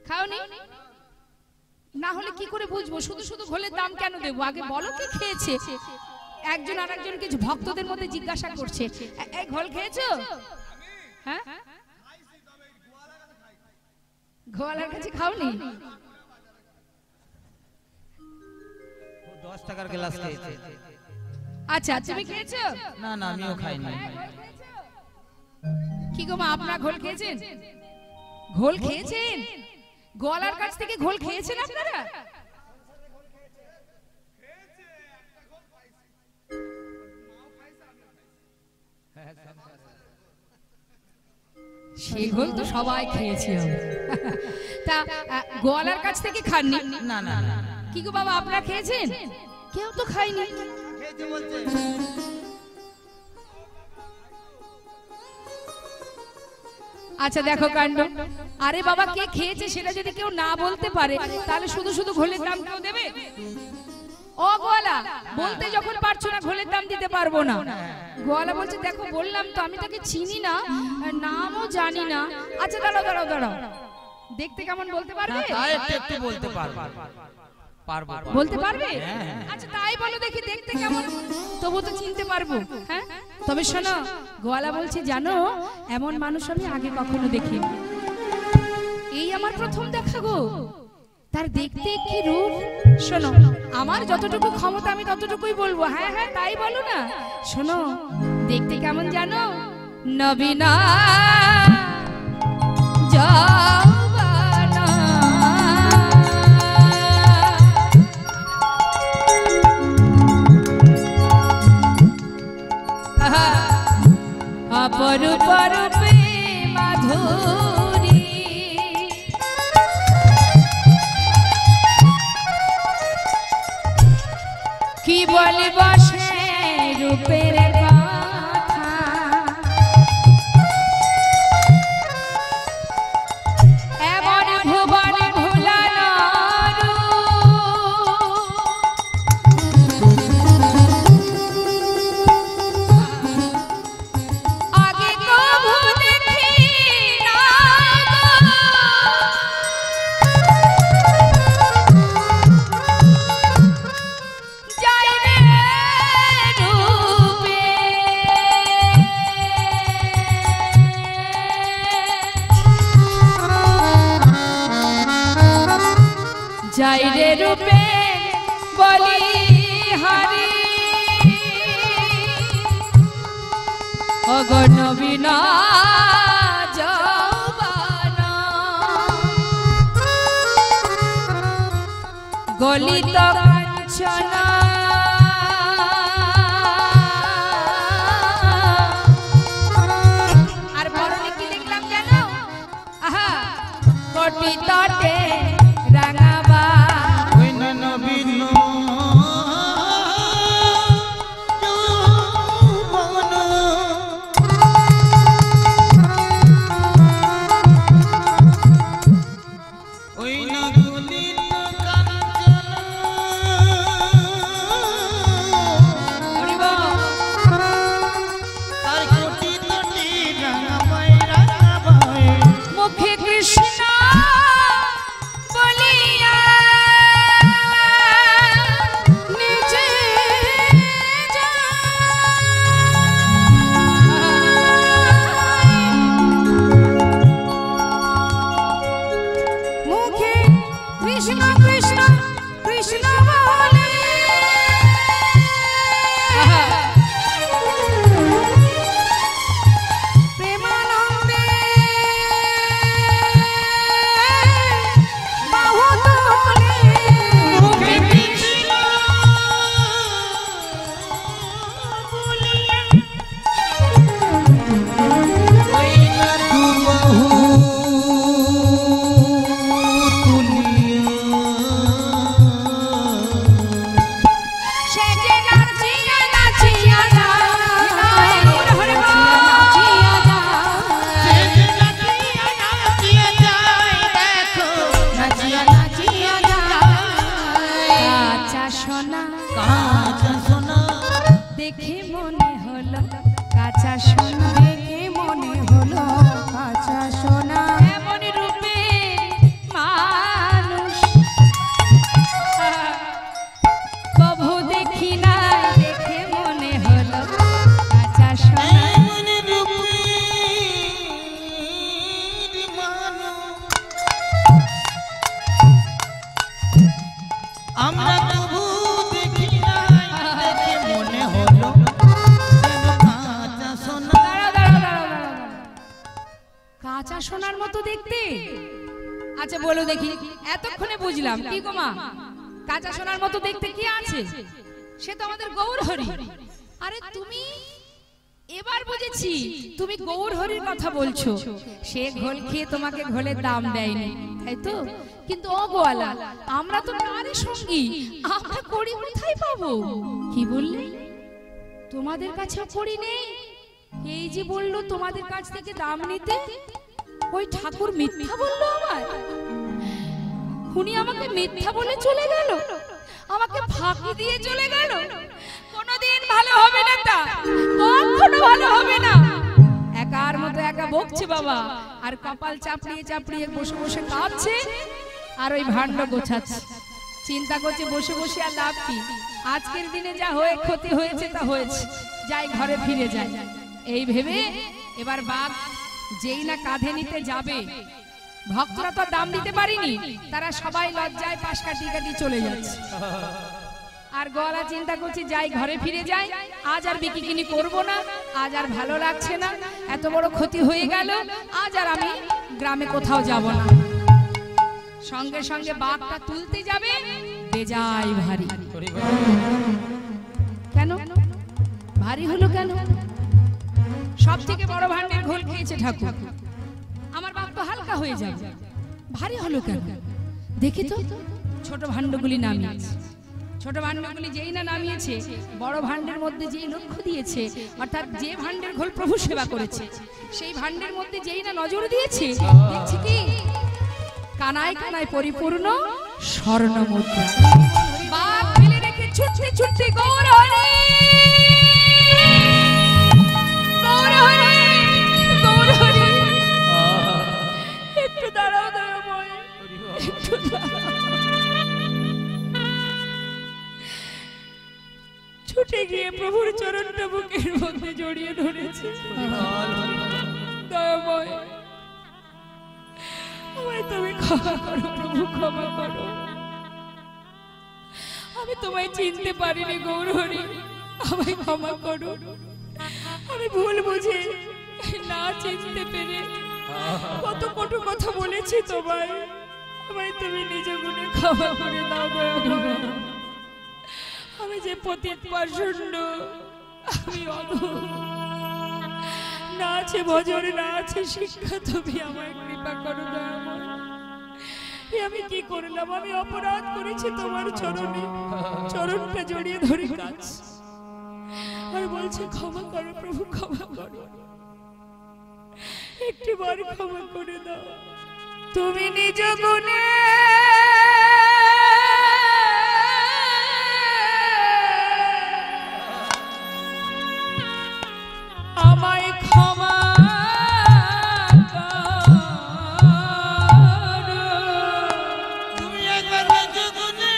খাওনি? না হলে কি করে বুঝবো? শুধু শুধু ঘোলের দাম কেন দেবো? আগে বলো কে খেয়েছে। একজন আরেকজনকে ভক্তদের মধ্যে জিজ্ঞাসা করছে, এই ঘোল খেয়েছো? হ্যাঁ, গোয়ালার কাছে খাওনি? 10 টাকার গ্লাস খেয়েছে। আচ্ছা, তুমি খেয়েছো? না না, আমিও খাইনি। কি গো মা, আপনারা ঘোল খেয়েছেন? ঘোল খেয়েছেন? গোয়ালার কাছ থেকে ঘোল খেয়েছেন আপনারা? সেই ঘোল তো সবাই খেয়েছি আমরা। তা গোয়ালার কাছ থেকে খাননি? না না না। কি গো বাবা, আপনারা খেয়েছেন? কেউ তো খায়নি। খেয়েছে বলছে। আচ্ছা দেখো কাণ্ড। আরে বাবা, কে খেয়েছে সেটা যদি কেউ না বলতে পারে, তাহলে শুধু শুধু ঘোলের দাম কেউ দেবে? ও গোয়ালা, বলতে যখন পারছো না ঘোলের দাম দিতে পারবো না। গোয়ালা বলছে, দেখো বললাম তো আমি তাকে চিনি না, নামও জানি না। আচ্ছা দাঁড়াও দাঁড়াও দাঁড়াও, দেখতে কেমন বলতে পারবে? একটু বলতে পারবো। বলতে পারবে? আচ্ছা তাই বলো দেখি, দেখতে কেমন, তবু তো চিনতে পারবো। হ্যাঁ, তবে শোনো, গোয়ালা বলছে, জানো এমন মানুষ আমি আগে কখনো দেখিনি, এই আমার প্রথম দেখা গো। তার দেখতে কি রূপ! শোনো, আমার যতটুকু ক্ষমতা আমি ততটুকুই বলবো। হ্যাঁ হ্যাঁ তাই বলো না। শোনো, দেখতে কেমন জানো? নবীনা যৌবনা, অপরূপ রূপে মাধুরী, কি বলিব সে রূপের কথা, এমন ভুবন ভুলানো আগে কভু দেখি না, যাই রে রূপে, যাই রে রূপে বলি হারি, অগো নবীনা যৌবনা, গলিত কাঞ্চনা, আর পরনে কি লিখলাম জানো? আহা, কোটি তটে রাঙাবা, ওই না নবীন যৌবন, ওই না গলিত কাঞ্চনা, তার কোটি তটি রাঙাবাই রাঙাবাই, মুখে কৃষ্ণ বলিয়া নিজে মুখে কৃষ্ণ কৃষ্ণ কৃষ্ণ বলে, প্রেমানন্দে বাহু তোলে, মুখে কৃষ্ণ বলিয়া ওই না দুবাহু তুলিয়া আমরা তবু দেখি নাই, দেখে মনে হলো যেন কাঁচা সোনা। কাঁচা সোনার মতো দেখতে? আচ্ছা বলো দেখি, এতক্ষণে বুঝলাম কি গো মা, কাঁচা সোনার মতো দেখতে কি আছে? সে তো আমাদের গৌরহরি। আরে তুমি, এবার বুঝেছি তুমি গৌরহরির কথা বলছো। সে ঘোল খেয়ে তোমাকে ঘোলের দাম দেয়নি, তাই তো? কিন্তু ও গোয়ালা, আমরা তো নারী সঙ্গী, আমরা করি কোথায় পাবো? কি বললে? তোমাদের কাছেও করি নেই? এই যে বললো তোমাদের কাছ থেকে দাম নিতে, ওই ঠাকুর মিথ্যা বললো আমার। উনি আমাকে মিথ্যা বলে চলে গেল, আমাকে ফাঁকি দিয়ে চলে গেল। কোনোদিন ভালো হবে না, তা কখনো ভালো হবে না। একার মতো একা বকছে বাবা, আর কপাল চাপড়িয়ে চাপড়িয়ে বসে বসে কাঁপছে, আর ওই ভাণ্ড গোছাচ্ছে। চিন্তা করছে বসে বসে আর লাভ কি, আজকের দিনে যা হয়ে ক্ষতি হয়েছে তা হয়েছে, যাই ঘরে ফিরে যায়। এই ভেবে এবার বাঘ যেই না কাঁধে নিতে যাবে, ভক্তরা তো দাম দিতে পারিনি, তারা সবাই লজ্জায় পাশ কাটিয়ে কাটিয়ে চলে যাচ্ছে। আর গোয়ালা চিন্তা করছি যাই ঘরে ফিরে যাই, আজ আর বিকিকিনি করব না, আজ আর ভালো লাগছে না, এত বড় ক্ষতি হয়ে গেল, আজ আর আমি গ্রামে কোথাও যাব না। সঙ্গে সঙ্গে বাঘটা তুলতে যাবে, বেজায় ভারী। কেন ভারী হলো? কেন? সব থেকে বড় ভাণ্ডের ঘোল খেয়েছে ঠাকুর, আমার বাঘ তো হালকা হয়ে যাবে, ভারী হলো কেন? দেখি তো ছোট ভাণ্ডগুলি নামিয়েছে। ছোট ভাণ্ডগুলি যেই না নামিয়েছে, বড় ভাণ্ডের মধ্যে যেই লক্ষ্য দিয়েছে, অর্থাৎ যে ভাণ্ডের ঘোল প্রভু সেবা করেছে, সেই ভাণ্ডের মধ্যে যেই না নজর দিয়েছে, দেখছি কি কানায় কানায় পরিপূর্ণ স্বর্ণ মুদ্রা। বাঘ ফেলে রেখে ছুটতে ছুটতে গৌরহরি, গৌরহরি, গৌরহরি, একটু দাঁড়াও দয়াময়, একটু দাঁড়াও। ছুটে গিয়ে প্রভুর চরণটা বুকের মধ্যে জড়িয়ে ধরেছে। দয়াময়, আমায় তুমি ক্ষমা করো প্রভু, ক্ষমা করো। আমি তোমায় চিনতে পারিনি গৌরহরি, আমায় ক্ষমা করো। আমি ভুল বুঝে, না চিনতে পেরে কত কটু কথা বলেছি তোমায়, আমায় তুমি নিজ গুণে ক্ষমা করে দাও দয়াময়। আমি যে পতিত পাষণ্ড, আমি অধম, না আছে ভজন, না আছে শিক্ষা, তুমি আমায় কৃপা করো দয়াময়। আমি কি করলাম? আমি অপরাধ করেছি তোমার চরণে, চরণটা জড়িয়ে ধরে কাঁদছি আর বলছি ক্ষমা করো প্রভু, ক্ষমা করো, একটি বার ক্ষমা করে দাও। তুমি নিজ গুণে আমায় ক্ষমা করো। তুমি একবার নিজ গুণে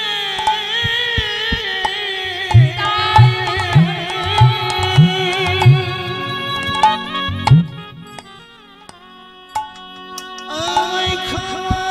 আমায় ক্ষমা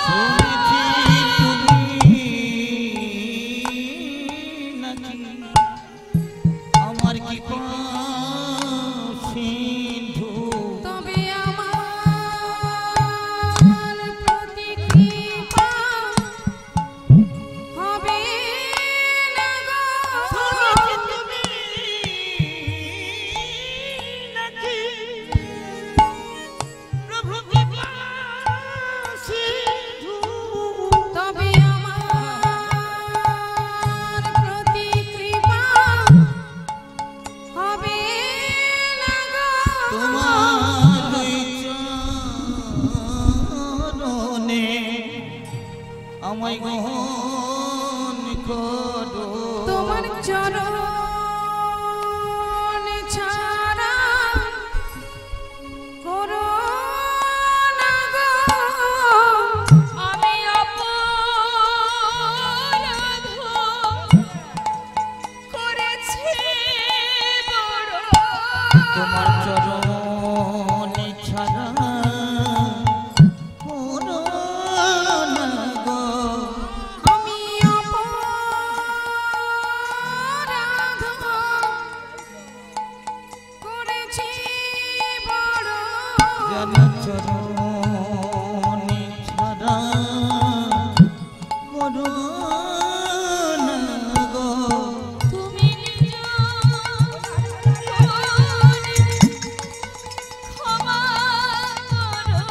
শুনেছি তুমি নাকি আমার কি সিন্ধু তবে আমার প্রতি কৃপা হবে না গো। শুনেছি তুমি নাকি প্রভু কৃপা সিন্ধু তবে আমার প্রতি কৃপা হবে না গো। তোমার চরণে আমায় গ্রহণ করো তোমার চরণ ছাড়া করো না গো। আমি অপরাধ করেছি বড়। তোমার চরণ ছাড়া করো না গো। আমি অপরাধ করেছি বড়। যেন চরণ ছাড়া করো না গো। তুমি নিজ ক্ষমা করো।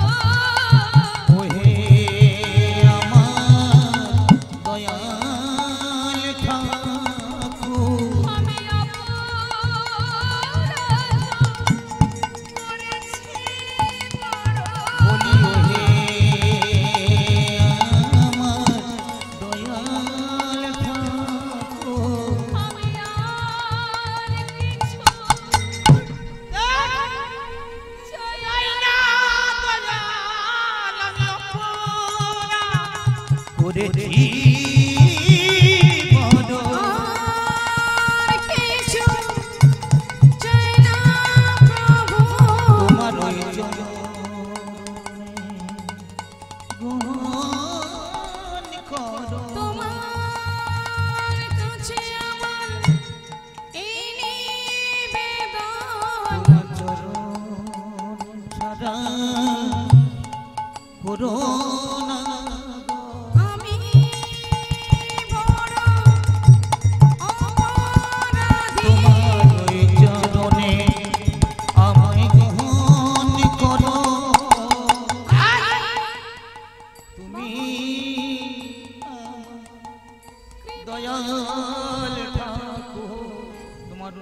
ওহে আমার দয়াল ঠাকুর আমি অপরাধ করেছি বড়। বলি ওহে আমার দয়াল ঠাকুর আমি আর কিছু চাই না। করেছি বড় আর কিছু চাই না প্রভু। তোমার ওই গ্রহণ করো তোমার কাছে আমার এই নিবেদন। তোমার চরণ ছাড়া করো না গো। আমি বড় অপরাধী। তোমার ওই চরণে আমায় গ্রহণ করো তুমি দয়াল ঠাকুর তোমার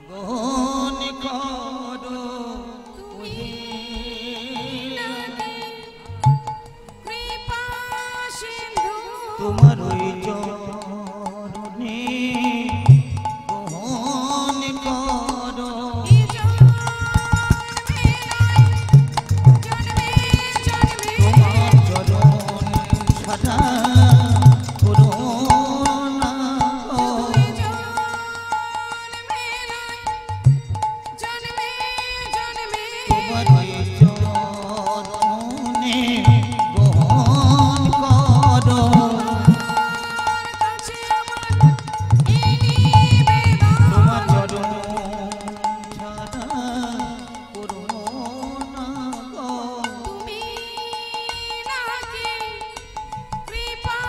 গ্রহণ করো তুমি নাকি কৃপা সিন্ধু। তোমার ওই চরণে গ্রহণ করো এই জন্মে নয়, জন্মে জন্মে তোমার চরণ ছাড়া করো না গো। এই জন্মে নয়, জন্মে জন্মে তোমার ওই চরণে গ্রহণ করো কাছে আমার এই নিবেদন। তোমার চরণ ছাড়া করো না গো। তুমি নাকি কৃপা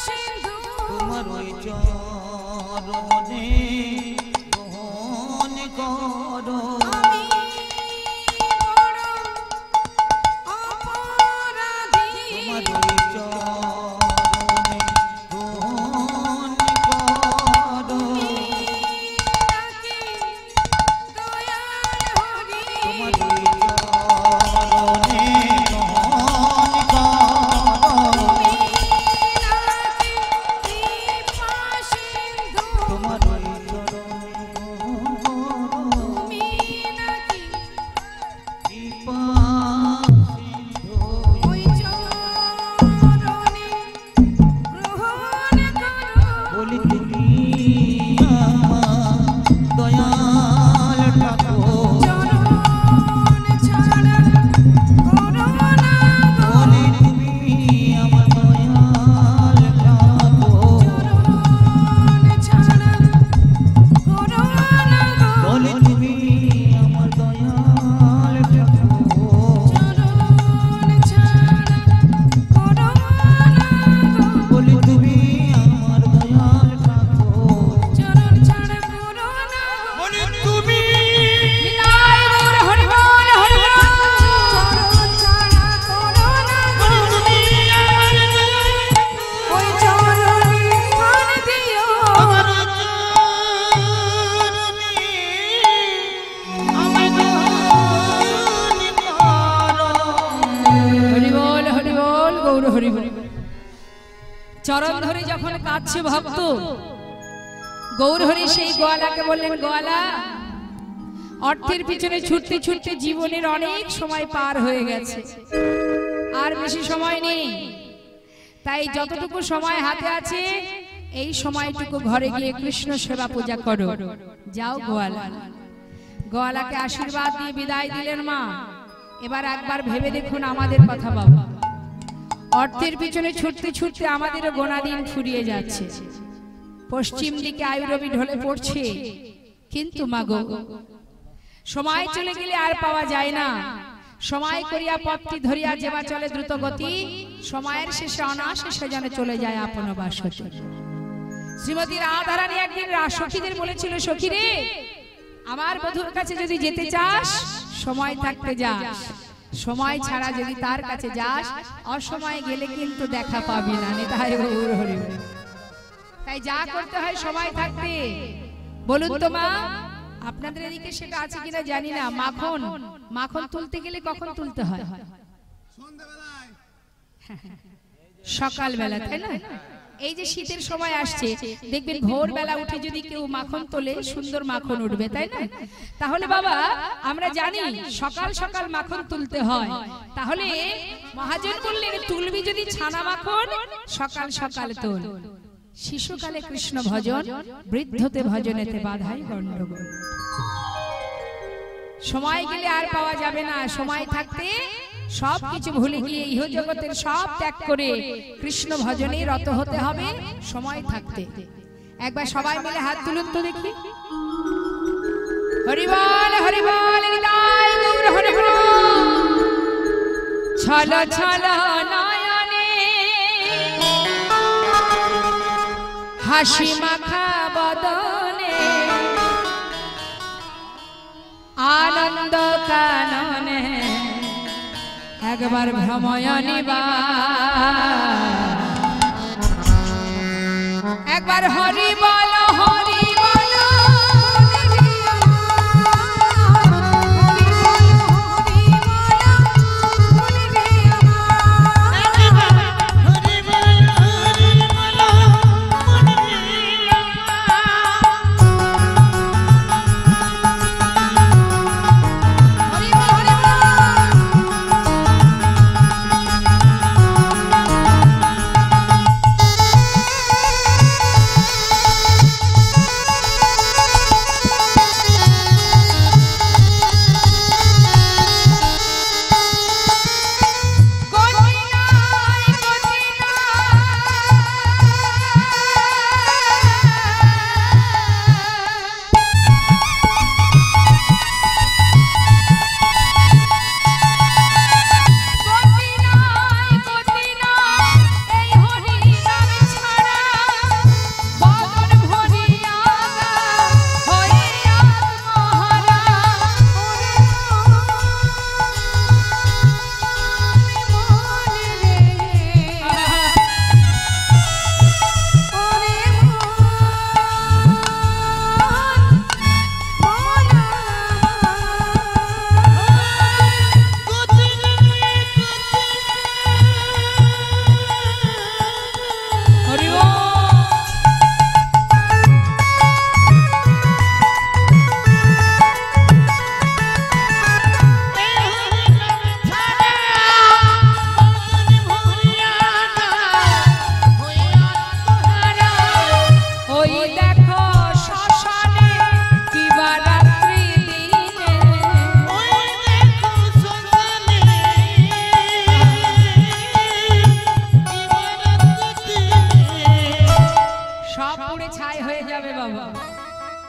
সিন্ধু। তোমার ওই চরণে গ্রহণ করো আমি বড় অপরাধী। তোমার ওই চরণে গ্রহণ করো নাকি দয়াল হরি। তোমার ওই চরণে গ্রহণ করো নাকি কৃপা সিন্ধু। তোমার ওই চরণে গ্রহণ করো। হরি বল। চরণ ধরে যখন কাঁদছে ভক্ত, গৌর হরি সেই গোয়ালাকে বললেন, গোয়ালা অর্থের পিছনে ছুটতে ছুটতে জীবনের অনেক সময় পার হয়ে গেছে, আর বেশি সময় নেই, তাই যতটুকু সময় হাতে আছে এই সময়টুকু ঘরে গিয়ে কৃষ্ণ সেবা পূজা করো। যাও গোয়ালা। গোয়ালাকে আশীর্বাদ দিয়ে বিদায় দিলেন মা। এবার একবার ভেবে দেখুন আমাদের কথা বাবা, অর্থের পিছনে ছুটতে ছুটতে আমাদেরও গোনা দিন ফুরিয়ে যাচ্ছে, পশ্চিম দিকে আয়ুরবি ঢলে পড়ছে, কিন্তু মাগো সময় চলে গেলে আর পাওয়া যায় না। সময় করিয়া পথটি ধরিয়া যেবা চলে দ্রুত গতি, সময়ের শেষে অনাশেষে যেন চলে যায় আপন বাসতে। শ্রীমতী রাধারানী একদিন সখীদের বলেছিল, সখী রে আমার বধূর কাছে যদি যেতে চাস সময় থাকতে যাস, সময় ছাড়া যদি তার কাছে যাস অসময়ে গেলে কিন্তু দেখা পাবি না। নিতাই গৌর হরি বল। তাই যা করতে হয় সময় থাকতে। বলুন তো মা, আপনাদের এদিকে সেটা আছে কিনা জানি না, মাখন মাখন তুলতে গেলে কখন তুলতে হয়? সকালবেলা, তাই না? এই যে শীতের সময় আসছে দেখবেন ভোরবেলা উঠে যদি কেউ মাখন তোলে সুন্দর মাখন উঠবে, তাই না? তাহলে বাবা আমরা জানি সকাল সকাল মাখন তুলতে হয়। তাহলে মহাজন বললেন, তুলবি যদি ছানা মাখন সকাল সকাল তোল। শিশুকালে কৃষ্ণ ভজন, বৃদ্ধতে ভজনেতে বাধাই গণ্ডগোল। সময় গেলে আর পাওয়া যাবে না, সময় থাকতে সবকিছু ভুলে গিয়ে ইহ জগতের সব ত্যাগ করে কৃষ্ণ ভজনে রত হতে হবে সময় থাকতে। একবার সবাই মিলে হাত তুলুন তো দেখি। হরি বল হরি বল, নিতাই গৌর হরি বল। ছল ছল নয়নে হাসি মাখা বদনে, আনন্দ কাননে একবার ভ্রময় নিবা, একবার হরি বল হরি বল।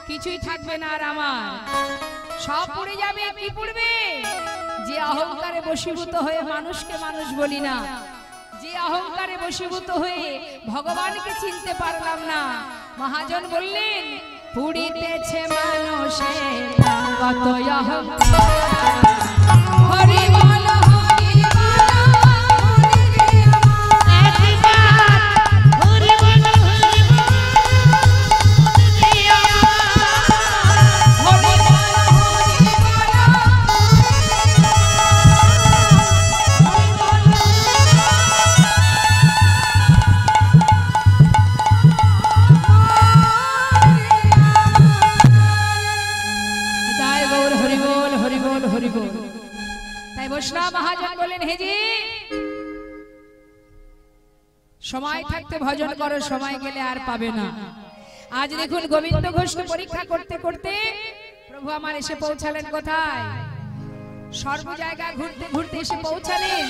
কিছুই থাকবে না আর আমার, সব পড়ে যাবে। কি পড়বে? যে অহংকারে বশীভূত হয়ে মানুষকে মানুষ বলি না, যে অহংকারে বশীভূত হয়ে ভগবানকে চিনতে পারলাম না। মহাজন বললেন, পুড়িতেছে মানুষের কত অহংকার। হরি বল তাই বৈষ্ণব মহাজন বলেন, হে জি সময় থাকতে ভজন করো, সময় গেলে আর পাবে না। আজ দেখুন গোবিন্দ ঘোষকে পরীক্ষা করতে করতে প্রভু আমার এসে পৌঁছালেন কোথায়? সর্ব জায়গা ঘুরতে ঘুরতে এসে পৌঁছালেন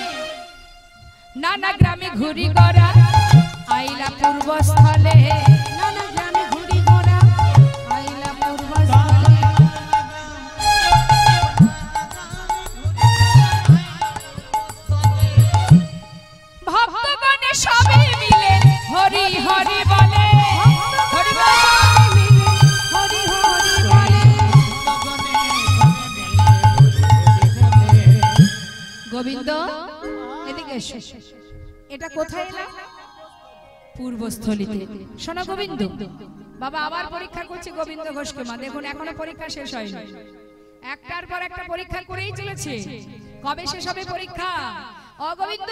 নানা গ্রামে ঘুরি গড়া আইলা পূর্বস্থলে, নানা গ্রামে ঘুরি গড়া আইলা পূর্বস্থলে। ভক্তগণে সবে মিলে হরি হরি বলে, হরি হরি বলে। গোবিন্দ এদিকে এসো। এটা কোথায় এলাম? পূর্বস্থলিতে। শোনো গোবিন্দ, বাবা আবার পরীক্ষা করছে গোবিন্দ ঘোষকে। মা দেখুন এখনো পরীক্ষা শেষ হয়নি, একটার পর একটা পরীক্ষা করেই চলেছে। কবে শেষ হবে পরীক্ষা? ও গোবিন্দ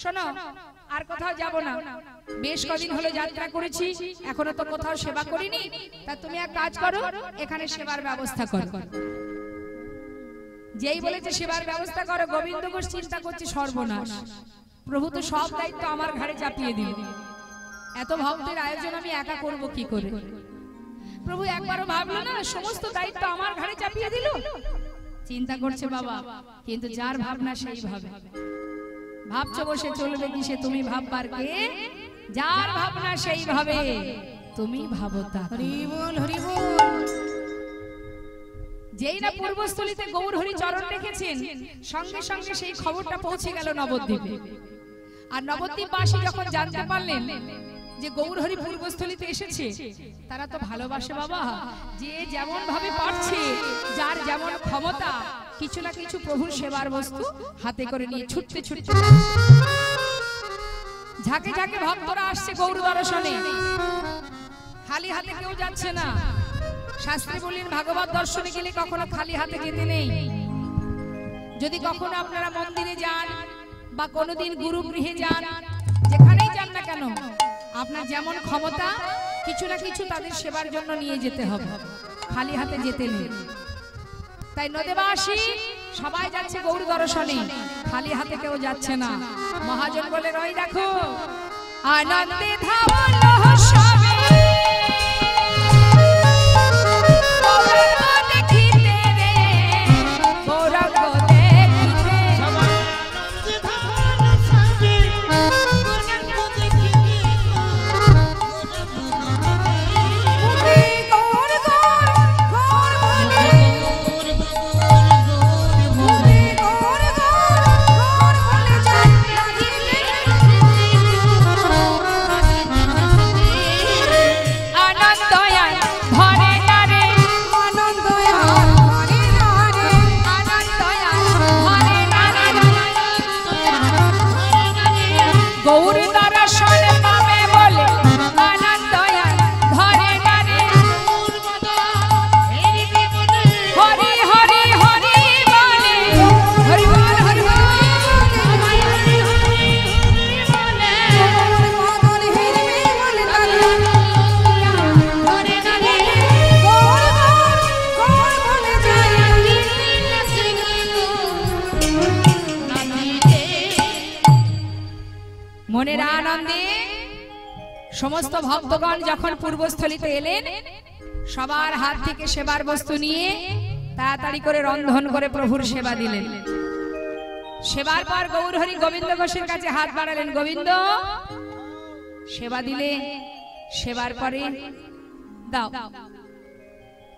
শোনো, আর কোথাও যাব না, বেশ কদিন হলো যাত্রা করেছি, এখনো তো কোথাও সেবা করিনি। তা তুমি এক কাজ করো, এখানে সেবার ব্যবস্থা করো। যেই বলেছে সেবার ব্যবস্থা করো, গোবিন্দ ঘোষ চিন্তা করছে সর্বনাশ, প্রভু তো সব দায়িত্ব আমার ঘাড়ে চাপিয়ে দিল, এত ভক্তের আয়োজন আমি একা করব কি করে? প্রভু একবারও ভাবলো না সমস্ত দায়িত্ব আমার ঘাড়ে চাপিয়ে দিল? চিন্তা করছে বাবা, কিন্তু যার ভাবনা সেই ভাবে। ভাবছো বসে চলবে কি সে তুমি ভাববার কে? যার ভাবনা সেই ভাবে, তুমি ভাবো তা। হরি বল হরি বল। যেই না পূর্বস্থলিতে গৌর হরি চরণ রেখেছেন, সঙ্গে সঙ্গে সেই খবরটা পৌঁছে গেল নবদ্বীপে। আর নবদ্বীপবাসী যখন জানতে পারলেন যে গৌর হরি পূর্বস্থলিতে এসেছে, তারা তো ভালোবাসে বাবা, যে যেমন ভাবে পারছে, যার যেমন ক্ষমতা, কিছু না কিছু প্রভুর সেবার বস্তু হাতে করে নিয়ে ছুটতে ছুটতে ঝাঁকে ঝাঁকে ভক্তরা আসছে গৌর দর্শনে। খালি হাতে কেউ যাচ্ছে না। শাস্ত্রী বললেন ভাগবত দর্শনে গেলে কখনো খালি হাতে যেতে নেই। যদি কখনো আপনারা মন্দিরে যান বা কোনোদিন গুরু গৃহে যান, যেখানেই যান না কেন, আপনার যেমন ক্ষমতা কিছু না কিছু তাদের সেবার জন্য নিয়ে যেতে হবে, খালি হাতে যেতে নেই। তাই নদেবাসী সবাই যাচ্ছে গৌর দর্শনে, খালি হাতে কেউ যাচ্ছে না। মহাজন বলে ওই দেখো আনন্দে ধাবল সবে মনের আনন্দে সমস্ত ভক্তগণ যখন পূর্বস্থলিতে এলেন, সবার হাত থেকে সেবার বস্তু নিয়ে তাড়াতাড়ি করে রন্ধন করে প্রভুর সেবা দিলেন। সেবার পর গৌর হরি গোবিন্দ ঘোষের কাছে হাত বাড়ালেন, গোবিন্দ সেবা দিলে, সেবার পরে দাও।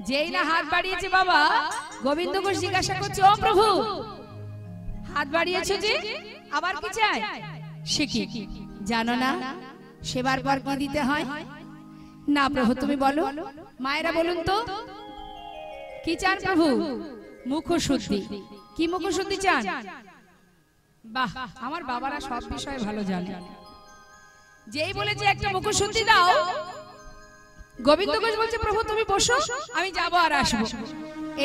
যেই না হাত বাড়িয়েছে বাবা, গোবিন্দ ঘোষ জিজ্ঞাসা করছে, ও প্রভু হাত বাড়িয়েছো যে, আবার কি চাই? শিখি জানো না সেবার পর কি দিতে হয়? না প্রভু তুমি বলো। মায়েরা বলুন তো কি চান প্রভু? মুখশুদ্ধি। কি মুখশুদ্ধি চান? বাহ, আমার বাবারা সব বিষয়ে ভালো জানে। যেই বলেছে একটা মুখশুদ্ধি দাও, গোবিন্দ ঘোষ বলছে প্রভু তুমি বসো, আমি যাবো আর আসবো।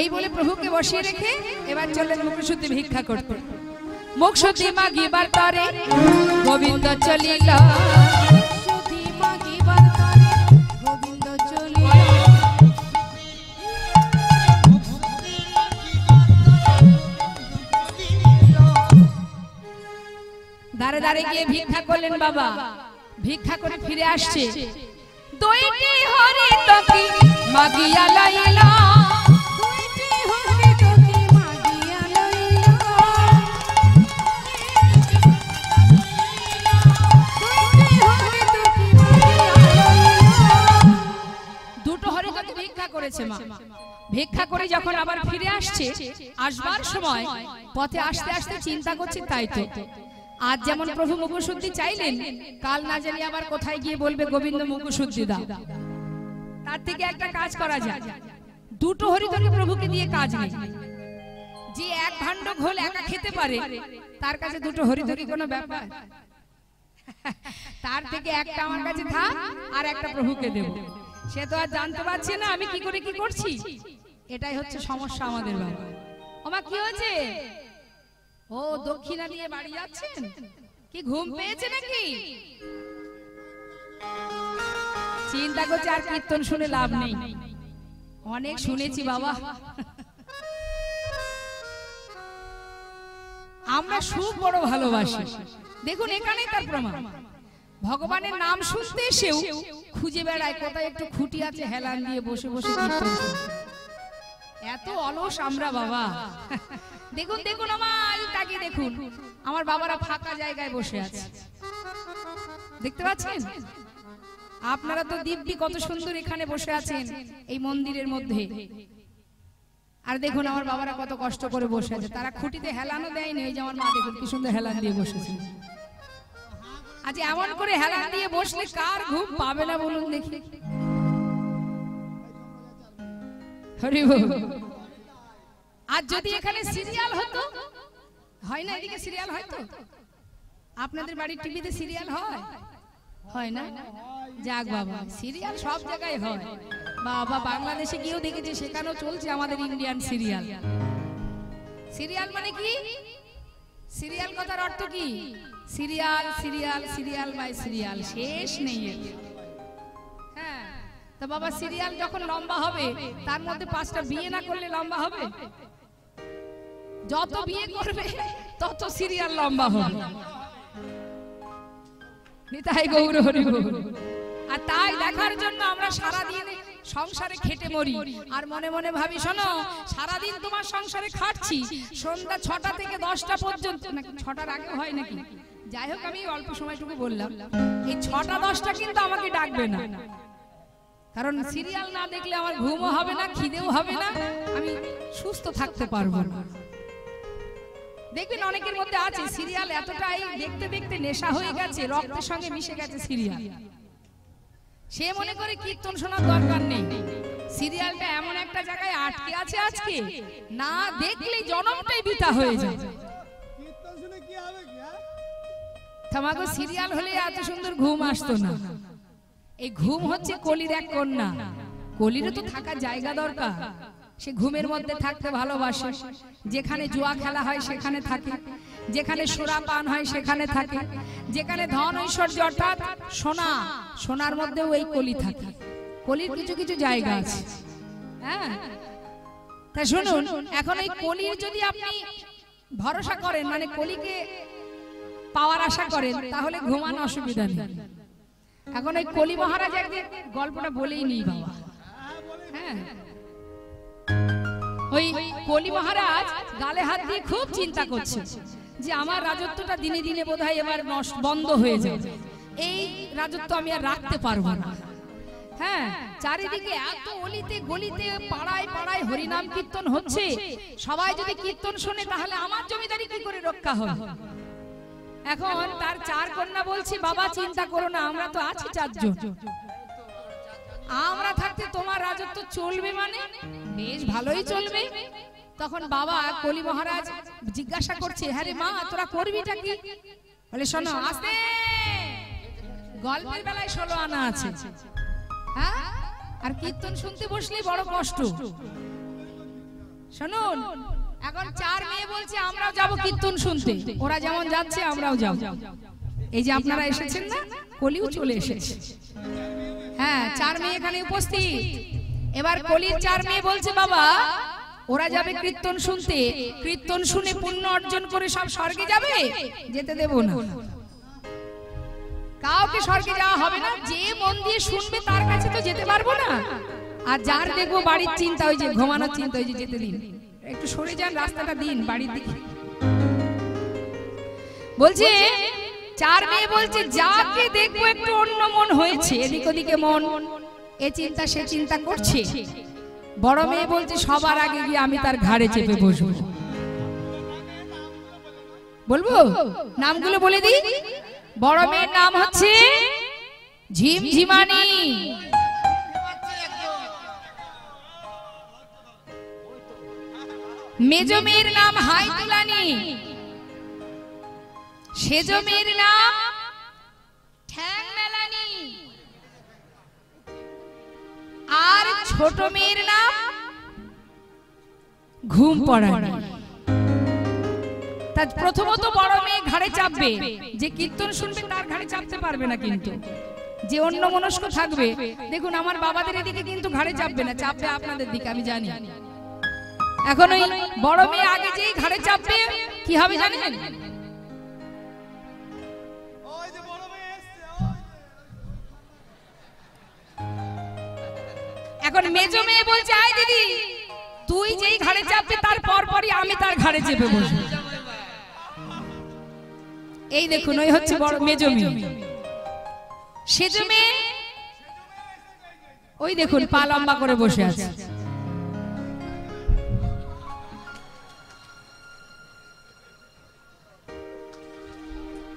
এই বলে প্রভুকে বসিয়ে রেখে এবার চললেন মুখশুদ্ধি ভিক্ষা করতে। মুখশুদ্ধি মাগিবার তরে গোবিন্দ চলিল, মুখশুদ্ধি মাগিবার তরে গোবিন্দ চলিল। দাঁড়ে দাঁড়ে গিয়ে ভিক্ষা করলেন বাবা। ভিক্ষা করে ফিরে আসছে, দুইটি হরি তোকে মাগিয়া লাইলা, দুইটি হরি তোকে মাগিয়া লাইলা, দুইটি হরি তোকে মাগিয়া লাইলা। দুটো হরি তোকে ভিক্ষা করেছে মা। ভিক্ষা করে যখন আবার ফিরে আসছে, আসবার সময় পথে আসতে আসতে চিন্তা করছে, তাই তো আজ যেমন প্রভু মুখশুদ্ধি চাইলেন, কাল না জানি আবার কোথায় গিয়ে বলবে গোবিন্দ মুখশুদ্ধি দাও। তার থেকে একটা কাজ করা যায়, দুটো হরিতকে প্রভুকে দিয়ে কাজ নেই। যে এক ভাণ্ড ঘোল একা খেতে পারে, তার কাছে দুটো হরিতকি কোনো ব্যাপার? তার থেকে একটা আমার কাছে থাক, আর একটা প্রভুকে দেব। সে তো আর জানতে পারছে না আমি কি করে কি করছি। এটাই হচ্ছে সমস্যা আমাদের। বাবা ওমা কি হয়েছে? ও দক্ষিণা নিয়ে বাড়ি যাচ্ছেন? কি ঘুম পেয়েছে নাকি? চিন্তা করছে আর কীর্তন শুনে লাভ নেই, অনেক শুনেছি বাবা। আমরা সুখ বড় ভালোবাসি। দেখুন এখানেই তার প্রমাণ। ভগবানের নাম শুনতে এসেও খুঁজে বেড়ায় কোথায় একটু খুঁটি আছে, হেলান দিয়ে বসে বসে কীর্তন শুনে। এত অলস আমরা বাবা। দেখুন দেখুন আমার তাকে দেখুন, আমার বাবারা ফাঁকা জায়গায় বসে আছে, দেখতে পাচ্ছেন? আপনারা তো দিব্যি কত সুন্দর এখানে বসে আছেন এই মন্দিরের মধ্যে, আর দেখুন আমার বাবারা কত কষ্ট করে বসে আছে। তারা খুঁটিতে হেলানও দেয়নি। এই যে আমার মা দেখুন কি সুন্দর হেলান দিয়ে বসেছে। আজ এমন করে হেলান দিয়ে বসলে কার ঘুম পাবে না বলুন দেখি? হরি বল। আর যদি এখানে সিরিয়াল হতো, হয় না? এদিকে সিরিয়াল হয় তো? আপনাদের বাড়ির টিভিতে সিরিয়াল হয়? হয় না? যাক বাবা, সিরিয়াল সব জায়গায় হয় বাবা। বাংলাদেশে গিয়েও দেখেছি, সেখানেও চলছে আমাদের ইন্ডিয়ান সিরিয়াল। সিরিয়াল মানে কি? সিরিয়াল কথার অর্থ কি? Serial serial serial by serial, শেষ নেই। হ্যাঁ, তো বাবা সিরিয়াল যখন লম্বা হবে, তার মধ্যে 5টা বিয়ে না করলে লম্বা হবে? যত বিয়ে করবে তত সিরিয়াল লম্বা হবে। নিতাই গৌর হরি বল। আর তাই দেখার জন্য আমরা সারা দিন সংসারে খেটে মরি, আর মনে মনে ভাবি শোনো সারাদিন তোমার সংসারে খাটছি, সন্ধ্যা 6টা থেকে 10টা পর্যন্ত, নাকি 6টার আগে হয় নাকি? যাই হোক, আমি অল্প সময়টুকু বললাম। এই 6টা 10টা কিন্তু আমাকে ডাকবে না, কারণ সিরিয়াল না দেখলে আমার ঘুমও হবে না, খিদেও হবে না, আমি সুস্থ থাকতে পারবো না। দেখবেন অনেকের মধ্যে আছে সিরিয়াল এতটাই দেখতে দেখতে নেশা হয়ে গেছে, রক্তের সঙ্গে মিশে গেছে সিরিয়াল। সে মনে করে কীর্তন শোনার দরকার নেই। সিরিয়ালটা এমন একটা জায়গায় আটকে আছে, আজকে না দেখলে জনমটাই বৃথা হয়ে যায়। কীর্তন শুনে কি হবে? তোমাকে সিরিয়াল হলে এত সুন্দর ঘুম আসতো না। এই ঘুম হচ্ছে কলির এক কন্যা। কলিরও তো থাকার জায়গা দরকার। সে ঘুমের মধ্যে থাকতে ভালোবাসে। যেখানে জুয়া খেলা হয় সেখানে থাকে, যেখানে সোনা পান হয় সেখানে থাকে, যেখানে ধন ঐশ্বর্য অর্থাৎ সোনা, সোনার মধ্যেও এই কলি থাকে। কলির কিছু কিছু জায়গা আছে। হ্যাঁ, তা শুনুন, এখন এই কলির যদি আপনি ভরসা করেন, মানে কলিকে পাওয়ার আশা করেন, তাহলে ঘুমানো অসুবিধা নেই। এখন ওই কলি মহারাজ একদিন গল্পটা বলেই নি বাবা। হ্যাঁ, ওই কলি মহারাজ গালে হাত দিয়ে খুব চিন্তা করছে যে আমার রাজত্বটা দিনে দিনে বোধহয় এবার বন্ধ হয়ে যাবে, এই রাজত্ব আমি আর রাখতে পারবো না। হ্যাঁ, চারিদিকে এত অলিতে গলিতে পাড়ায় পাড়ায় হরিনাম কীর্তন হচ্ছে, সবাই যদি কীর্তন শোনে তাহলে আমার জমিদারি কি করে রক্ষা হবে? এখন তার 4 কন্যা বলছে, বাবা চিন্তা করো না, আমরা তো আছি 4 জন, আমরা থাকতে তোমার রাজত্ব চলবে, মানে বেশ ভালোই চলবে। তখন বাবা কলি মহারাজ জিজ্ঞাসা করছে, হ্যাঁ রে মা, তোরা করবিটা কি? বলে শোনো, আস্তে, গল্পের বেলায় 16 আনা আছে, হ্যাঁ, আর কীর্তন শুনতে বসলে বড় কষ্ট। শুনুন, এখন 4 মেয়ে বলছে আমরাও যাব কীর্তন শুনতে, ওরা যেমন যাচ্ছে আমরাও যাব। এই যে আপনারা এসেছেন না, কলিও চলে এসেছে। হ্যাঁ, 4 মেয়ে এখানে উপস্থিত। এবার কলির 4 মেয়ে বলছে, বাবা ওরা যাবে কীর্তন শুনতে, কীর্তন শুনে পুণ্য অর্জন করে সব স্বর্গে যাবে, যেতে দেব না। কাউকে স্বর্গে যাওয়া হবে না, যে মন দিয়ে শুনবে তার কাছে তো যেতে পারবো না। আর যার দেখবো বাড়ির চিন্তা, ওই যে ঘুমানোর চিন্তা, ওই যে যেতে দিন, একটু সরে যান, রাস্তাটা দিন বাড়ির দিকে। বলছে চার মেয়ে বলছে যাকে দেখবো একটু অন্য মন হয়েছে, এদিক ওদিকে মন, এ চিন্তা সে চিন্তা করছে। বড় মেয়ে বলছে সবার আগে গিয়ে আমি তার ঘাড়ে চেপে বসবো। বলবো নামগুলো বলে দিই। বড় মেয়ের নাম হচ্ছে ঝিমঝিমানি, মেজো মেয়ের নাম হাইতুলানি, সেজো মেয়ের নাম ঠ্যাং মেলানি, আর ছোট মেয়ের নাম ঘুম পড়ানি। তা প্রথমত বড় মেয়ে ঘাড়ে চাপবে, যে কীর্তন শুনবে তার ঘাড়ে চাপতে পারবে না, কিন্তু যে অন্য মনস্ক থাকবে, দেখুন আমার বাবাদের এদিকে কিন্তু ঘাড়ে চাপবে না, চাপবে আপনাদের দিকে, আমি জানি। এখন ওই বড় মেয়ে আগে যেই ঘাড়ে চাপবে কি হবে জানেন? এখন মেজো মেয়ে বলছে আয় দিদি, তুই যেই ঘাড়ে চাপবে তার পরপরই আমি তার ঘাড়ে চেপে বসবো। এই দেখুন ওই হচ্ছে বড় মেজো মেয়ে। সেজো মেয়ে ওই দেখুন পা লম্বা করে বসে আছে।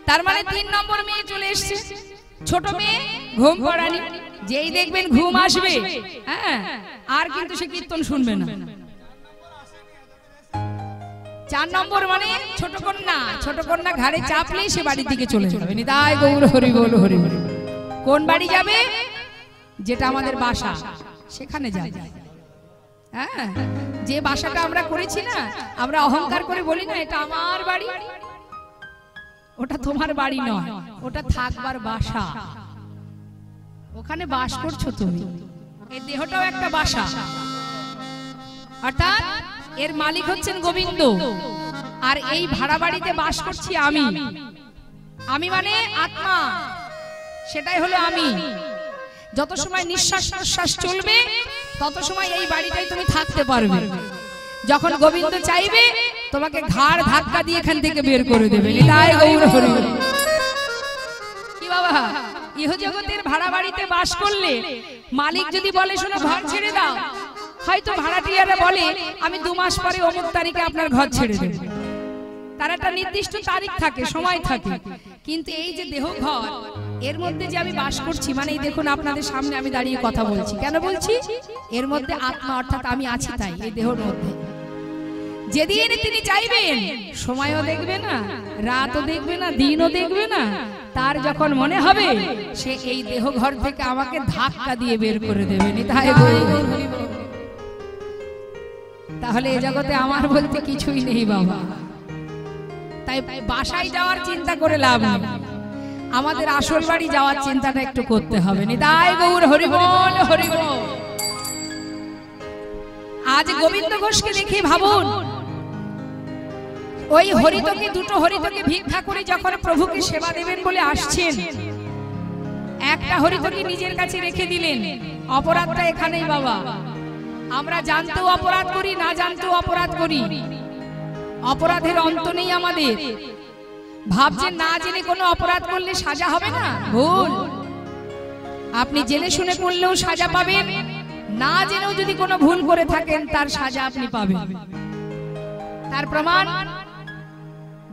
তার মানে 3 নম্বর মেয়ে চলে এসেছে, ছোট মেয়ে ঘুম পড়ানি। যেই দেখবেন ঘুম আসবে, হ্যাঁ, আর কিন্তু সে কীর্তন শুনবে না। 4 নম্বর মানে ছোট কন্যা, ছোট কন্যা ঘাড়ে চাপলেই সে বাড়ির দিকে চলে যাবে। নিতাই গৌর হরি বল, হরি বল। কোন বাড়ি যাবে? যেটা আমাদের বাসা, সেখানে যাবে। হ্যাঁ, যে বাসাটা আমরা করেছি না, আমরা অহংকার করে বলি না এটা আমার বাড়ি, ওটা তোমার বাড়ি নয়, ওটা থাকবার বাসা। ওখানে বাস করছো তুমি, এই দেহটাও একটা বাসা। অর্থাৎ এর মালিক হচ্ছেন গোবিন্দ, আর এই ভাড়া বাড়িতে বাস করছি আমি। আমি মানে আত্মা, সেটাই হলো আমি। যত সময় নিঃশ্বাস প্রশ্বাস চলবে তত সময় এই বাড়িটাই তুমি থাকতে পারবে। যখন গোবিন্দ চাইবে তোমাকে ঘাড় ধাক্কা দিয়ে এখান থেকে বের করে দেবে। নিতাই গৌর হরি। কি বাবা, ইহ জগতের ভাড়া বাড়িতে বাস করলে মালিক যদি বলে শোনো ঘর ছেড়ে দাও, হয়তো ভাড়াটিয়ারা বলে আমি 2 মাস পরে অমুক তারিখে আপনার ঘর ছেড়ে দেব। তার একটা নির্দিষ্ট তারিখ থাকে, সময় থাকে। কিন্তু এই যে দেহ ঘর, এর মধ্যে যে আমি বাস করছি, মানে এই দেখুন আপনাদের সামনে আমি দাঁড়িয়ে কথা বলছি, কেন বলছি? এর মধ্যে আত্মা অর্থাৎ আমি আছি, তাই এই দেহের মধ্যে। যেদিন তিনি চাইবেন সময়ও দেখবে না, রাতও দেখবে না, দিনও দেখবে না, তার যখন মনে হবে সে এই দেহ ঘর থেকে আমাকে ধাক্কা দিয়ে বের করে দেবে। নিতাই গৌর হরি বল। তাহলে এই জগতে আমার বলতে কিছুই নেই বাবা। তাই বাসায় যাওয়ার চিন্তা করে লাভ নেই, আমাদের আসল বাড়ি যাওয়ার চিন্তাটা একটু করতে হবে। নিতাই গৌর হরি বল, হরি বল। আজ গোবিন্দ ঘোষকে দেখে ভাবুন, ওই হরিতকে, 2টো হরিতকে ভিক্ষা করে যখন প্রভুকে সেবা দেবেন বলে আসছেন, একটা হরিতকে নিজের কাছে রেখে দিলেন। অপরাধটা এখানেই বাবা। আমরা জানতেও অপরাধ করি, না জানতেও অপরাধ করি। অপরাধের অন্ত নেই আমাদের। ভাবছেন না জেনে কোনো অপরাধ করলে সাজা হবে না, ভুল। আপনি জেনে শুনে করলেও সাজা পাবেন, না জেনেও যদি কোনো ভুল করে থাকেন তার সাজা আপনি পাবেন। তার প্রমাণ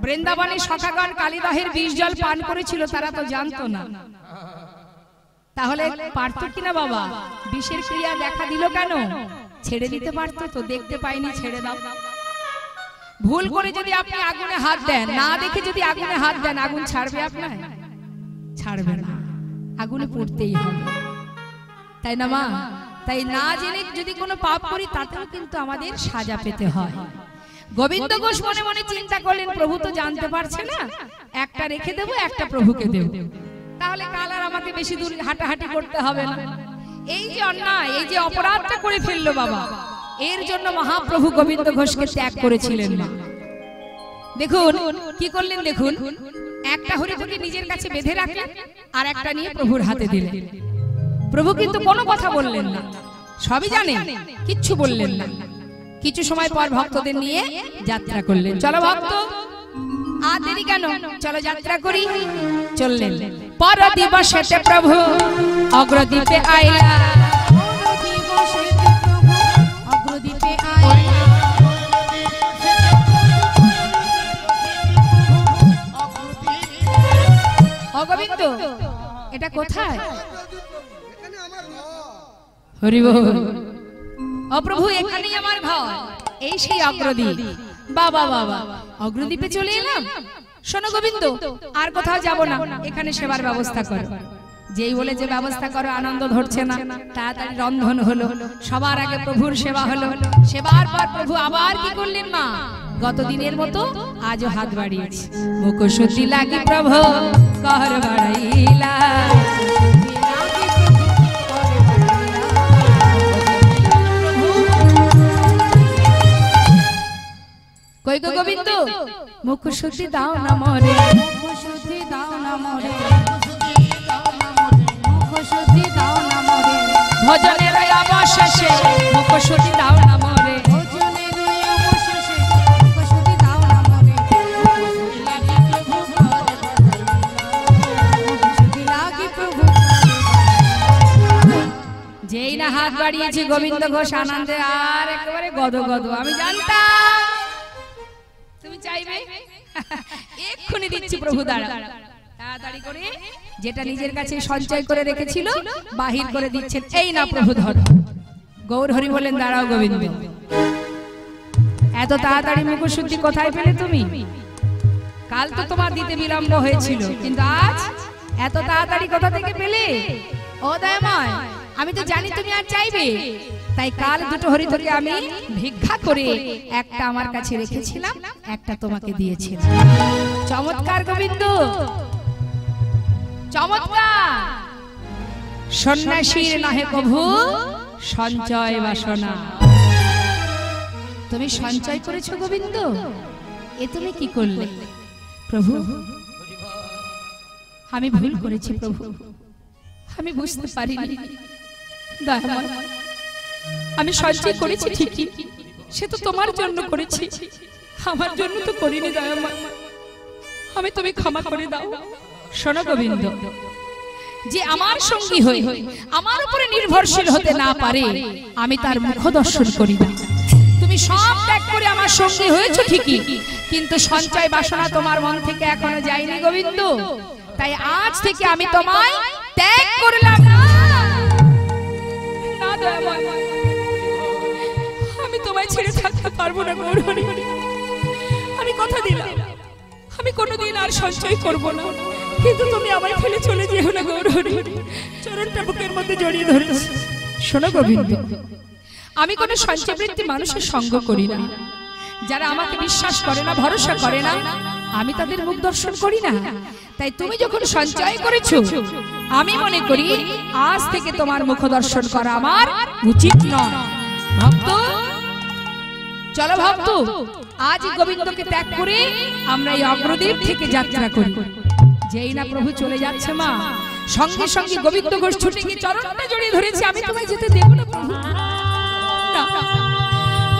বৃন্দাবনে সখাগণ কালীদাহের বিষ জল পান করেছিল, তারা তো জানতো না। তাহলে পারতো কিনা বাবা? বিষের ক্রিয়া দেখা দিল কেন? ছেড়ে দিতে পারতো তো, দেখতে পাইনি, ছেড়ে দাও। ভুল করে যদি আপনি আগুনে হাত দেন, না দেখে যদি আগুনে হাত দেন, আগুন ছাড়বে আপনার? ছাড়বে না, আগুনে পড়তেই হবে, তাই না মা? তাই না জেনে যদি কোনো পাপ করি তাতেও কিন্তু আমাদের সাজা পেতে হয়। গোবিন্দ ঘোষ মনে মনে চিন্তা করলেন, প্রভু তো জানতে পারছে না, একটা রেখে দেবো, একটা প্রভুকে দেব, তাহলে কাল আর আমাকে বেশি দূর হাঁটাহাঁটি করতে হবে না। এই যে অন্যায়, এই যে অপরাধটা করে ফেললো বাবা, এর জন্য মহাপ্রভু গোবিন্দ ঘোষকে ত্যাগ করেছিলেন না। দেখুন কি করলেন, দেখুন একটা হরিণকে নিজের কাছে বেঁধে রাখলেন আর একটা নিয়ে প্রভুর হাতে দিলেন। প্রভু কিন্তু কোনো কথা বললেন না, সবই জানেন, কিচ্ছু বললেন না। কিছু সময় পর ভক্তদের নিয়ে যাত্রা করলেন। চলো ভক্ত, আর দেরি কেন, চলো যাত্রা করি। চললেন। পর দিবসেতে প্রভু অগ্রদ্বীপে আইলা, অগ্রদ্বীপে আইলা। অগোবিন্দ, এটা কোথায়? হরি বল। ও প্রভু, এখানেই আমার ঘর, এই সেই অগ্রদ্বীপ। বাবা বাবা, অগ্রদ্বীপে চলে এলাম। শোনো গোবিন্দ, আর কোথাও যাব না, এখানে সেবার ব্যবস্থা করো। যেই বলে যে ব্যবস্থা করো, আনন্দ ধরছে না। তাড়াতাড়ি রন্ধন হলো, সবার আগে প্রভুর সেবা হলো। সেবার পর প্রভু আবার কি করলেন মা, গত দিনের মতো আজও হাত বাড়িয়েছে। মুখশুদ্ধি লাগি প্রভু কর বাড়াইলা, কই গো গোবিন্দ, মুখশুদ্ধি দাও না মরে, মুখশুদ্ধি দাও না মরে, মুখশুদ্ধি দাও না মরে, ভজনের অবশেষে মুখশুদ্ধি দাও না মরে, ভজনের অবশেষে মুখশুদ্ধি দাও না মরে, মুখশুদ্ধি লাগি প্রভু। যেই না হাত বাড়িয়েছি গোবিন্দ ঘোষ আনন্দে আর একেবারে গদগদ। আমি জানতাম তুমি চাইবে, এক্ষুনি দিচ্ছি প্রভু, দাঁড়া। তাড়াতাড়ি করে যেটা নিজের কাছে সঞ্চয় করে রেখেছিল বাহির করে দিচ্ছেন। এই না প্রভু ধর। গৌর হরি বলেন, দাঁড়াও গোবিন্দ, এত তাড়াতাড়ি মুখশুদ্ধি কোথায় পেলে তুমি? কাল তো তোমার দিতে বিলম্ব হয়েছিল, কিন্তু আজ এত তাড়াতাড়ি কোথা থেকে পেলে? ও দয়াময়, আমি তো জানি তুমি আর চাইবে, তাই কাল দুটো হরিতকে আমি ভিক্ষা করে একটা আমার কাছে রেখেছিলাম, একটা তোমাকে দিয়েছিলাম। চমৎকার গোবিন্দ, চমৎকার। সন্ন্যাসীর নহে কভু সঞ্চয় বাসনা। তুমি সঞ্চয় করেছো গোবিন্দ, এ তুমি কি করলে? প্রভু, আমি ভুল করেছি প্রভু, আমি বুঝতে পারিনি। দয়াময়, আমি সঞ্চয় করেছি ঠিকই, সে তো তোমার জন্য করেছি, আমার জন্য তো করিনি। দয়াময়, আমি তুমি ক্ষমা করে দাও। শোনো গোবিন্দ, যে আমার সঙ্গী হয়ে আমার উপরে নির্ভরশীল হতে না পারে, আমি তার মুখ দর্শন করি না। তুমি সব ত্যাগ করে আমার সঙ্গী হয়েছো ঠিকই, কিন্তু সঞ্চয় বাসনা তোমার মন থেকে এখনো যায়নি গোবিন্দ। তাই আজ থেকে আমি তোমায় ত্যাগ করলাম না। আমি তোমায় ছেড়ে থাকতে পারবো না গৌর হরি। আমি কথা দিলাম আমি কোনোদিন আর সঞ্চয় করব না, কিন্তু তুমি আমায় ফেলে চলে যেও না গৌর হরি। চরণটা বুকের মধ্যে জড়িয়ে ধরেছি। শোনো গোবিন্দ, আমি কোনো সঞ্চয়বৃত্তি মানুষের সঙ্গ করি না। যারা আমাকে বিশ্বাস করে না, ভরসা করে না, আমি তাদের মুখ দর্শন করি না। তাই তুমি যখন সঞ্চয় করেছো, আমি মনে করি আজ থেকে তোমার মুখ দর্শন করা আমার উচিত নয়। ভক্ত, চলো ভক্ত, আজ গোবিন্দকে ত্যাগ করে আমরা এই অগ্রদ্বীপ থেকে যাত্রা করি। যেই না প্রভু চলে যাচ্ছে মা, সঙ্গে সঙ্গে গোবিন্দ ঘোষ ছুটে গিয়ে চরণটা জড়িয়ে ধরেছে। আমি তোমায় যেতে দেব না প্রভু, না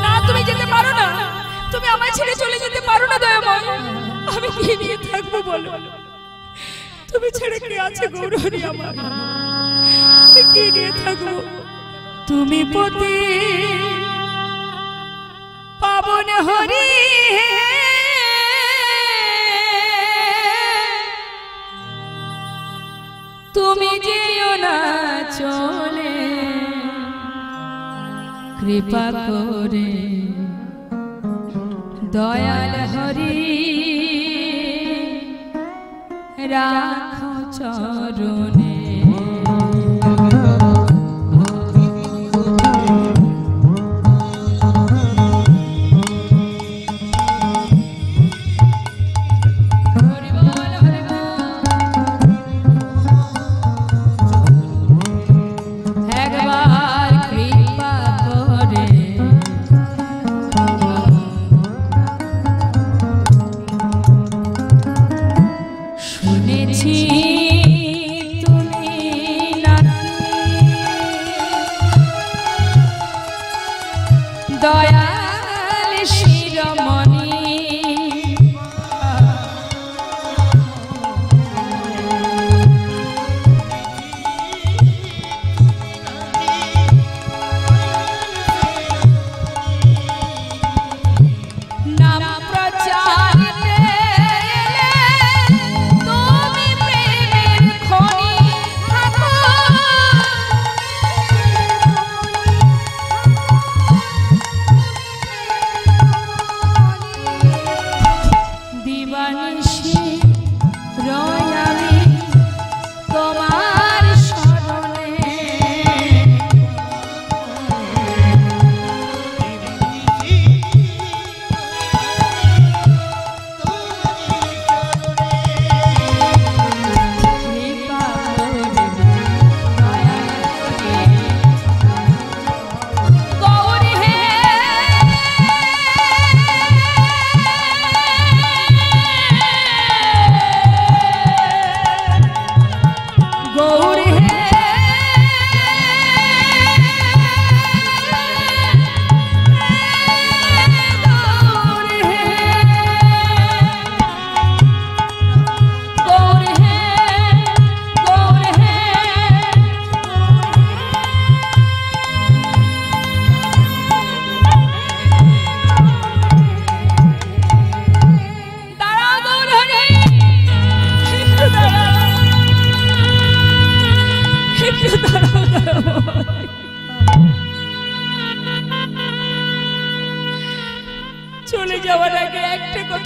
না, তুমি যেতে পারো না, তুমি আমায় ছেড়ে চলে যেতে পারো না দয়াময়। আমি কি নিয়ে থাকবো বলো? তুমি ছেড়ে কে আছে গৌর হরি আমার? আমি কি নিয়ে থাকবো? তুমি পতি পাবন হরি, তুমি যেও না চলে, কৃপা করে দয়াল হরি রাখো চরণে। একবার কৃপা করে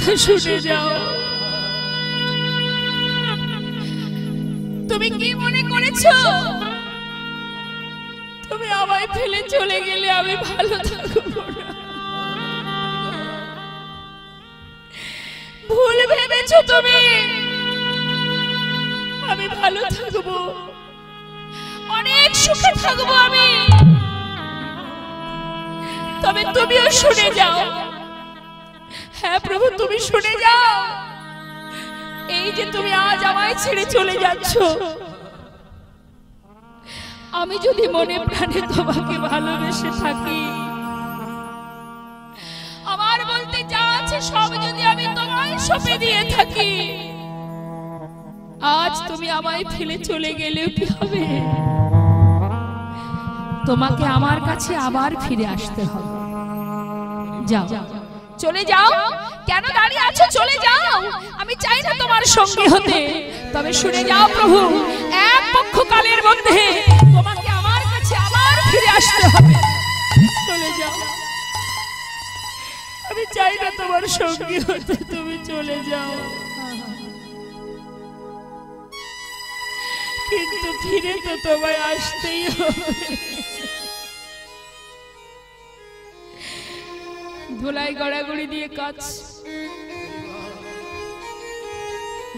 কথা শুনে যাও। তুমি কি মনে করেছো তুমি আমায় ফেলে চলে গেলে আমি ভালো থাকবো না? ভুল ভেবেছো তুমি। আমি ভালো থাকবো, অনেক সুখে থাকবো আমি। তবে তুমিও শুনে যাও। হ্যাঁ প্রভু, তুমি শুনে যাও। এই যে তুমি আজ আমায় ছেড়ে চলে যাচ্ছ, আমি যদি মনে প্রাণে তোমাকে ভালোবেসে থাকি, আমার বলতে যা আছে সব যদি আমি তোমায় সঁপে দিয়ে থাকি, আজ তুমি আমায় ফেলে চলে গেলেও কি হবে? তোমাকে আমার কাছে আবার ফিরে আসতে হবে। যাও, চলে যাও। কেন দাঁড়িয়ে আছো? চলে যাও। আমি চাই না তোমার সঙ্গী হতে। তবে শুনে যাও প্রভু, এক পক্ষকালের মধ্যে তোমাকে আমার কাছে আবার ফিরে আসতে হবে। চলে যাও। আমি চাই না তোমার সঙ্গী হতে। তুমি চলে যাও, কিন্তু ফিরে তো তোমায় আসতেই হবে। ধুলাই গড়াগড়ি দিয়ে কাজ।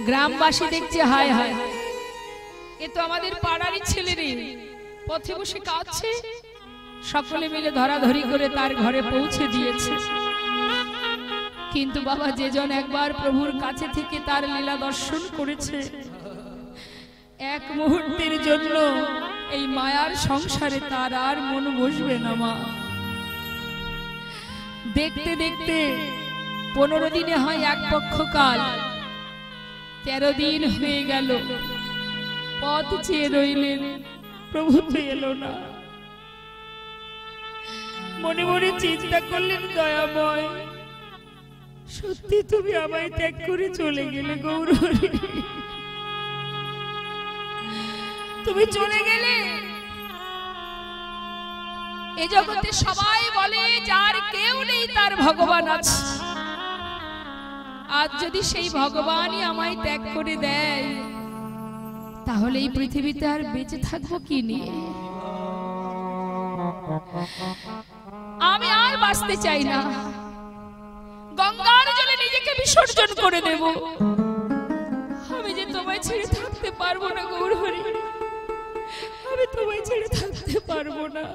গ্রামবাসী দেখছে হায় হায়, এ তো আমাদের পাড়ারই ছেলে রে, পথে বসে কাঁদছে। সকলে মিলে ধরাধরি করে তার ঘরে পৌঁছে দিয়েছে। কিন্তু বাবা, যেজন একবার প্রভুর কাছে থেকে তার লীলা দর্শন করেছে, এক মুহূর্তের জন্য এই মায়ার সংসারে তার আর মন বসবে না মা। দেখতে দেখতে 15 দিনে হয় এক পক্ষকাল, 13 দিন হয়ে গেল। পথ চেয়ে রইলেন, প্রভু তো এলো না। মনে মনে চিন্তা করলেন, দয়াময়, সত্যি তুমি আমায় ত্যাগ করে চলে গেলে গৌরহরি। তুমি চলে গেলে। এই জগতে সবাই বলে যার কেউ নেই তার ভগবান আছে। আজ যদি সেই ভগবানই আমায় ত্যাগ করে দেয়, তাহলে এই পৃথিবীতে আর বেঁচে থাকবো কি নিয়ে? আমি আর বাঁচতে চাই না। গঙ্গার জলে নিজেকে বিসর্জন করে দেব। আমি যে তোমায় ছেড়ে থাকতে পারবো না গৌরহরি, আমি তোমায় ছেড়ে থাকতে পারবো না।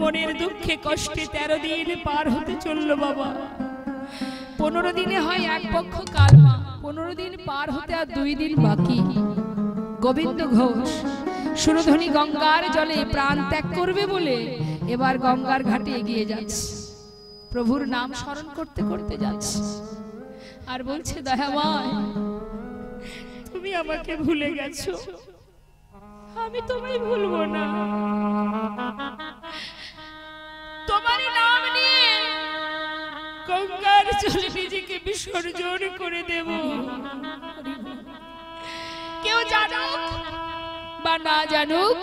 মনের দুঃখে কষ্টে 13 দিন পার হতে চললো বাবা। 15 দিনে হয় এক পক্ষ কাল মা। 15 দিন পার হতে আর 2 দিন বাকি। গোবিন্দ ঘোষ সুরধ্বনি গঙ্গার জলে প্রাণ ত্যাগ করবে বলে এবার গঙ্গার ঘাটে এগিয়ে যাচ্ছে। প্রভুর নাম স্মরণ করতে করতে যাচ্ছে আর বলছে, দয়াময়, তুমি আমাকে ভুলে গেছো, আমি তোমায় ভুলবো না। তোমার নাম নিয়ে গঙ্গার জলে নিজেকে বিসর্জন করে দেব। কেউ জানুক বা না জানুক,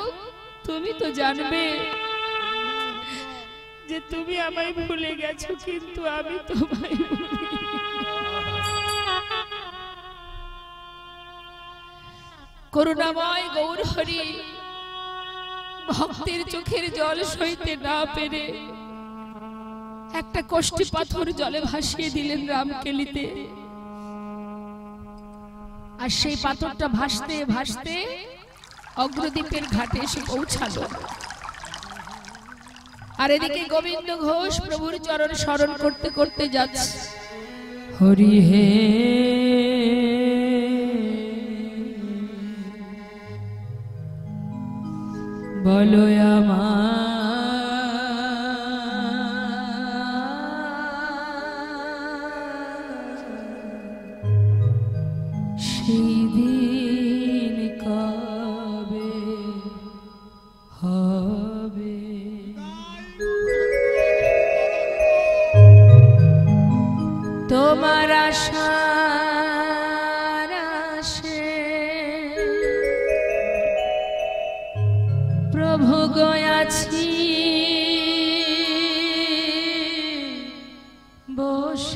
তুমি তো জানবে যে তুমি আমায় ভুলে গেছো, কিন্তু আমি তোমায় ভুলিনি। করুণাময় গৌরহরি ভক্তের চোখের জল সইতে না পেরে একটা কষ্টি পাথর জলে ভাসিয়ে দিলেন রামকেলিতে। আর সেই পাথরটা ভাসতে ভাসতে অগ্রদ্বীপের ঘাটে এসে পৌঁছালো। আর এদিকে গোবিন্দ ঘোষ প্রভুর চরণ স্মরণ করতে করতে যাচ্ছে। হরি হে বলো আমার সেই দিন কবে হবে? তোমার আশার আশে প্রভু গয়াছি বসে।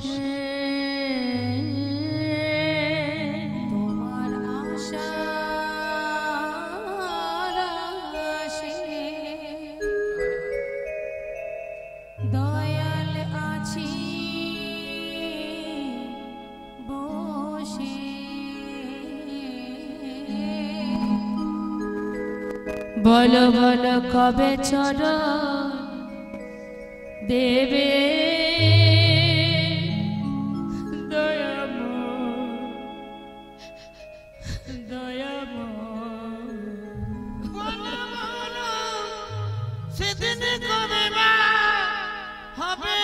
বলো বলো কবে চরণ দেবে সেদিন কবে বা হবে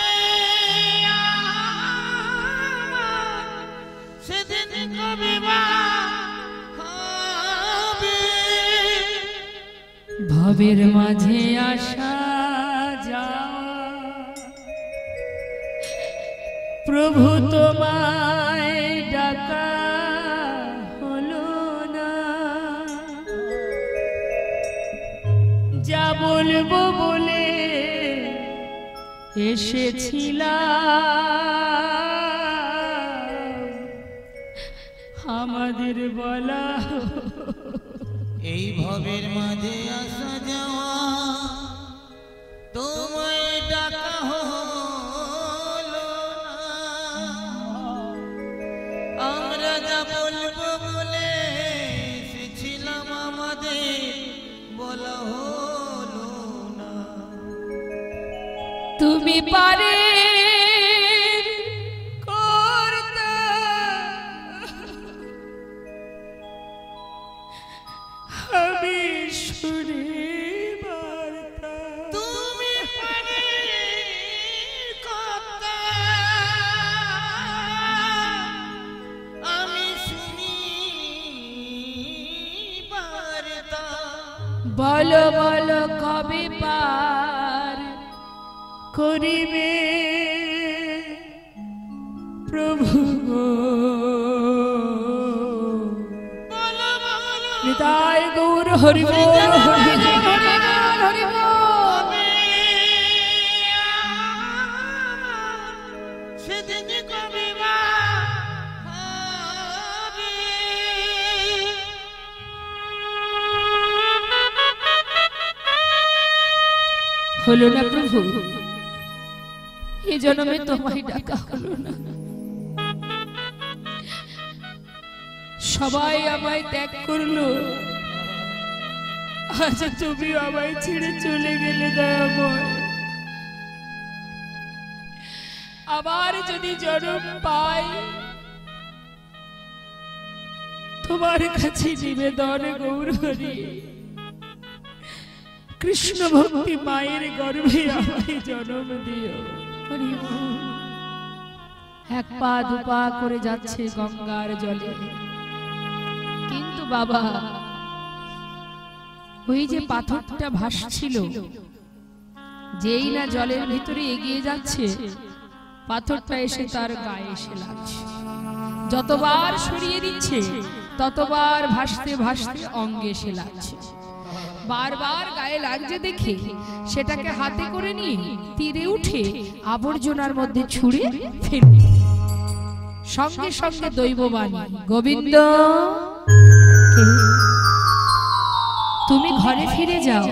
সেদিন কবে বা হবে ভবের মাঝে আসা যাওয়া প্রভু তোমায় ডাকা হলো না যা বলবো বলে এসেছিলাম আমাদের বলা এই ভবের মাঝে আসা যাওয়া তোমায় ডাকা হলো না আমরা যা বলবো বলে এসেছিলাম আমাদের বলা হলো না তুমি পারে করতে আমি শুনে বার্তা তুমি পারে করতে আমি শুনি বার্তা বলো বলো কবে পার করিবে প্রভু গো। বলো বলো নিতাই গৌর হরি বল হরি বল হরি বল। সেদিন কবে বা হবে হলো না প্রভু এই জন্মে তোমায় ডাকা হলো না সবাই আমায় ত্যাগ করলো আজ তুমি আমায় ছেড়ে চলে গেলে দয়াময় আবার যদি জন্ম পাই তোমার কাছে নিবেদন গৌর হরি কৃষ্ণ ভক্তি মায়ের গর্ভে আমায় জন্ম দিও হরি বল। এক পা দুপা করে যাচ্ছে গঙ্গার জলে কিন্তু বাবা ওই যে পাথরটা ভাসছিল যেই না জলের ভিতরে এগিয়ে যাচ্ছে পাথরটা এসে তার গায়ে এসে লাগছে যতবার সরিয়ে দিচ্ছে ততবার ভাসতে ভাসতে অঙ্গে এসে লাগছে বারবার গায়ে লাগছে দেখে সেটাকে হাতে করে নিয়ে তীরে উঠে আবর্জনার মধ্যে ছুঁড়ে ফেলে সঙ্গে সঙ্গে দৈববাণী গোবিন্দ তুমি ঘরে ফিরে যাও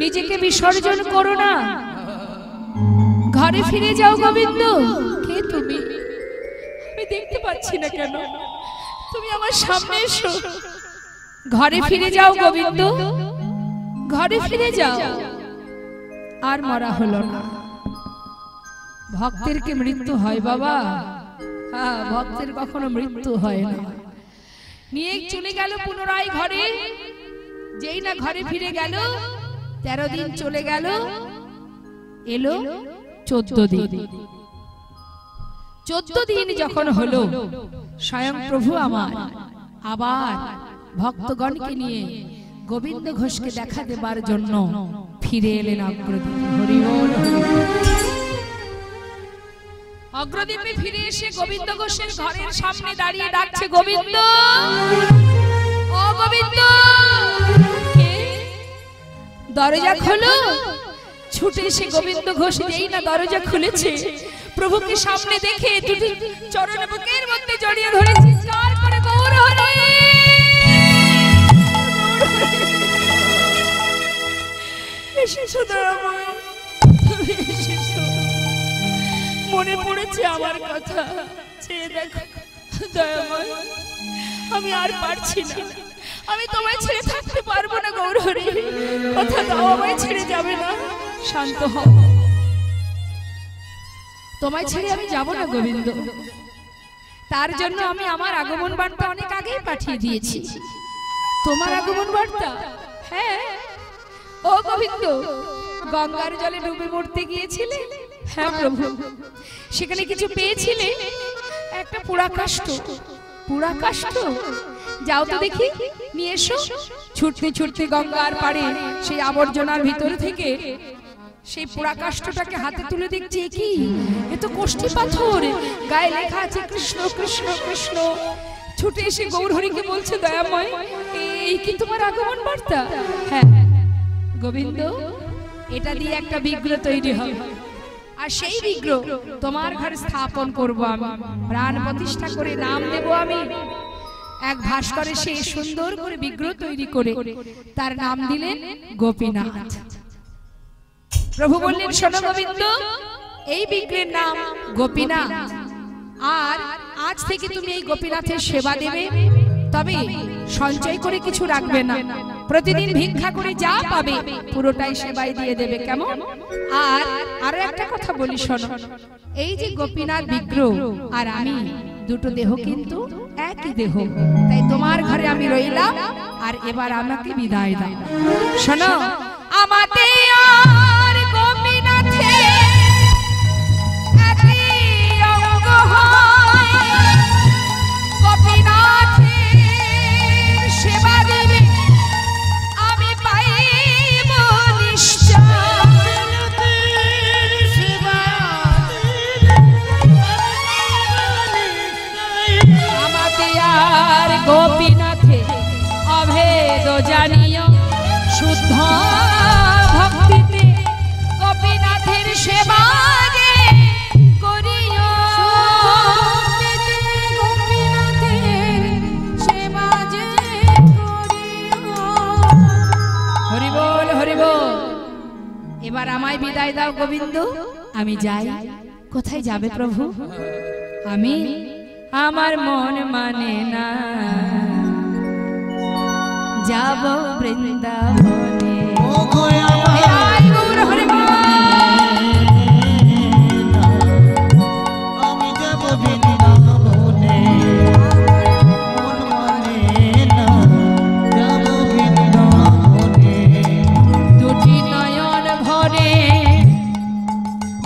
নিজেকে বিসর্জন করো না ঘরে ফিরে যাও গোবিন্দ কে তুমি আমি দেখতে পাচ্ছি না কেন তুমি আমার সামনে এসো ঘরে ফিরে যাও গোবিন্দ ঘরে ফিরে যাও আর মরা হলো না ভক্তের কি মৃত্যু হয় বাবা হ্যাঁ ভক্তের কখনো মৃত্যু হয় না নিয়ে চলে গেল পুনরায় ঘরে যেই না ঘরে ফিরে গেল 13 দিন চলে গেল এলো 14 দিন 14 দিন যখন হলো স্বয়ং প্রভু আমার আবার ভক্তগণকে নিয়ে গোবিন্দ ঘোষকে দেখা দেবার জন্য ফিরে এলেন অগ্রদীপ হরি বল অগ্রদীপে ফিরে এসে গোবিন্দ ঘোষের ঘরের সামনে দাঁড়িয়ে ডাকছে গোবিন্দ ও গোবিন্দ কে দরজা খোলো ছুটে এসে গোবিন্দ ঘোষ যেই না দরজা খুলেছে প্রভুকে সামনে দেখে দুটি চরণ বুকের মধ্যে জড়িয়ে ধরে চিৎকার করে গৌর হরি এসেছো দয়াময় তুমি এসেছো মনে পড়েছে আমার কথা চেয়ে দেখো দয়াময় আমি আর পারছি না আমি তোমায় ছেড়ে থাকতে পারবো না গৌরহরি, কথা দাও আমায় ছেড়ে যাবে না। শান্ত হও, তোমায় ছেড়ে আমি যাব না গোবিন্দ। তার জন্য আমি আমার আগমন বার্তা অনেক আগেই পাঠিয়ে দিয়েছি। তোমার আগমন বার্তা? হ্যাঁ। ও গোবিন্দ, গঙ্গার জলে ডুবে মরতে গিয়েছিলে? হ্যাঁ প্রভু। সেখানে কিছু পেয়েছিলে? একটা পোড়া কাষ্ঠ। পোড়া কাষ্ঠ? যাও তো দেখি, নিয়ে এসো। ছুটতে ছুটতে গঙ্গার পাড়ে সেই আবর্জনার ভিতর থেকে সেই পোড়া কাষ্ঠটাকে হাতে তুলে দেখছি, কি এ তো কোষ্ঠী পাথর, গায়ে লেখা আছে কৃষ্ণ কৃষ্ণ কৃষ্ণ। ছুটে এসে গৌরহরিকে বলছে, দয়াময় এই কি তোমার আগমন বার্তা? হ্যাঁ গোবিন্দ, এটা দিয়ে একটা বিগ্রহ তৈরি হবে, আর সেই বিগ্রহ তোমার ঘরে স্থাপন করব আমি, প্রাণ প্রতিষ্ঠা করে নাম দেব আমি। এক ভাস্করে সে সুন্দর করে বিগ্রহ তৈরি করে তার নাম দিলেন গোপীনাথ। প্রভু বললেন, শোনো গোবিন্দ, এই বিগ্রহের নাম গোপীনাথ, আর আজ থেকে তুমি এই গোপীনাথের সেবা দেবে, তবে সঞ্চয় করে কিছু রাখবে না। প্রতিদিন ভিক্ষা করে যা পাবে পুরোটাই সেবায় দিয়ে দেবে, কেমন? আর আরো একটা কথা বলি, শোনো, এই যে গোপীনাথ বিগ্রহ আর আমি দুটো দেহ কিন্তু একই দেহ, তাই তোমার ঘরে আমি রইলাম, আর এবার আমাকে বিদায় দাও। শোনো, আমাতে আর গোপীনাথে একই অঙ্গ হয়, গোপীনাথের সেবা দেবে আমি পাইব নিশ্চয়। আমাতে আর গোপীনাথে অভেদ জানিও, শুদ্ধ ভক্তিতে গোপীনাথের সেবা যে করিও। গোপীনাথের সেবা যে করিও। হরি বল, হরি বল। এবার আমায় বিদায় দাও গোবিন্দ, আমি যাই। কোথায় যাবে প্রভু? আমি, আমার মন মানে না, যাব বৃন্দাবনে। আমি যাব বৃন্দাবনে, মন মানে না, যাব বৃন্দাবনে। দুটি নয়ন ভরে,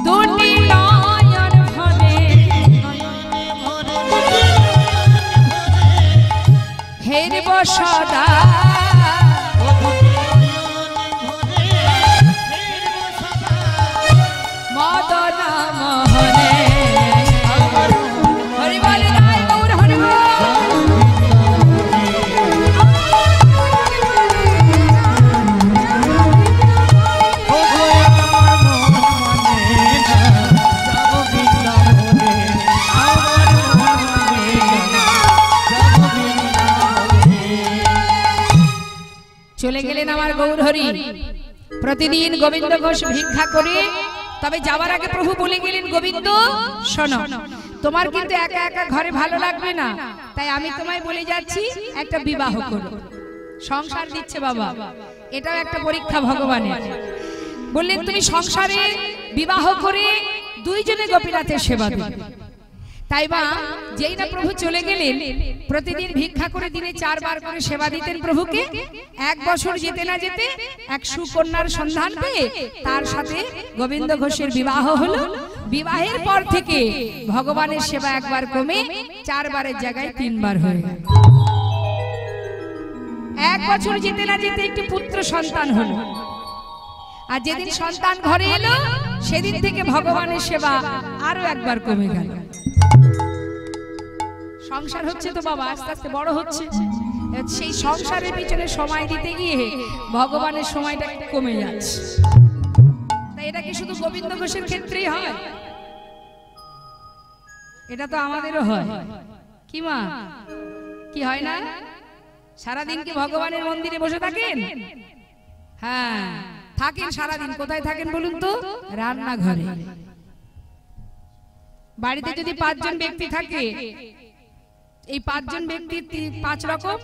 দুটি নয়ন ভরে হেরব সদা, মদন মোহনে। হরি বল, জয় গৌর হরি বল। চলে গেলেন আমার গৌরহরি। প্রতিদিন গোবিন্দ ঘোষ ভিক্ষা করে, তবে যাওয়ার আগে প্রভু বলে গেলেন, গোবিন্দ শোনো, তোমার কিন্তু একা একা ঘরে ভালো লাগবে না, তাই আমি তোমায় বলে যাচ্ছি একটা বিবাহ করো। সংসার দিচ্ছে বাবা, এটাও একটা পরীক্ষা ভগবানের। বললেন তুমি সংসারে বিবাহ করে দুইজনে গোপীনাথের সেবা দেবে। তাই বা যেই না প্রভু চলে গেলেন, প্রতিদিন ভিক্ষা করে দিনে 4 বার করে সেবা দিতেন প্রভুকে। 1 বছর যেতে না যেতে এক সুকন্যার সন্ধান পেয়ে তার সাথে গোবিন্দ ঘোষের বিবাহ হলো। বিবাহের পর থেকে ভগবানের সেবা একবার কমে 4 বারের জায়গায় 3 বার হয়ে গেল। 1 বছর যেতে না যেতে একটি পুত্র সন্তান হলো, আর যেদিন সন্তান ঘরে এলো সেদিন থেকে ভগবানের সেবা আরো একবার কমে গেল। সংসার হচ্ছে তো বাবা, আস্তে আস্তে বড় হচ্ছে, সেই সংসারের পিছনে সময় দিতে গিয়ে ভগবানের সময়টা কমে যাচ্ছে। তাই এটা কি শুধু গোবিন্দ ঘোষের ক্ষেত্রেই হয়? এটা তো আমাদেরও হয়। কি মা, কি হয় না? সারাদিন কি ভগবানের মন্দিরে বসে থাকেন? হ্যাঁ থাকেন সারাদিন। কোথায় থাকেন বলুন তো? রান্নাঘরে। বাড়িতে যদি 5 জন ব্যক্তি থাকে, এই 5 জন ব্যক্তির 5 রকম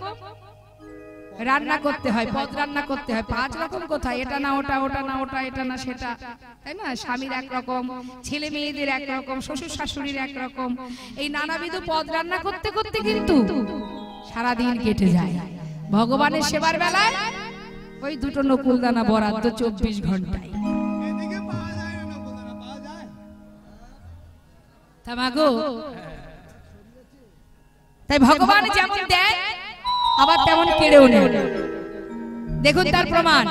রান্না করতে হয়, পদ রান্না করতে হয়। 5 রকম কোথায়, এটা না ওটা, ওটা না ওটা, এটা না সেটা, তাই না? স্বামীর একরকম, ছেলে মেয়েদের একরকম, শ্বশুর শাশুড়ির একরকম, এই নানাবিধ পদ রান্না করতে করতে কিন্তু সারাদিন কেটে যায়। ভগবানের সেবার বেলায় ওই দুটো নকুলদানা বরাদ্দ 24 ঘন্টায়। এদিকে পাওয়া যায় না, নকুলদানা পাওয়া যায়? তামাগো, তাই ভগবান যেমন দেন আবার তেমন কেড়েও নেন। দেখুন তার প্রমাণ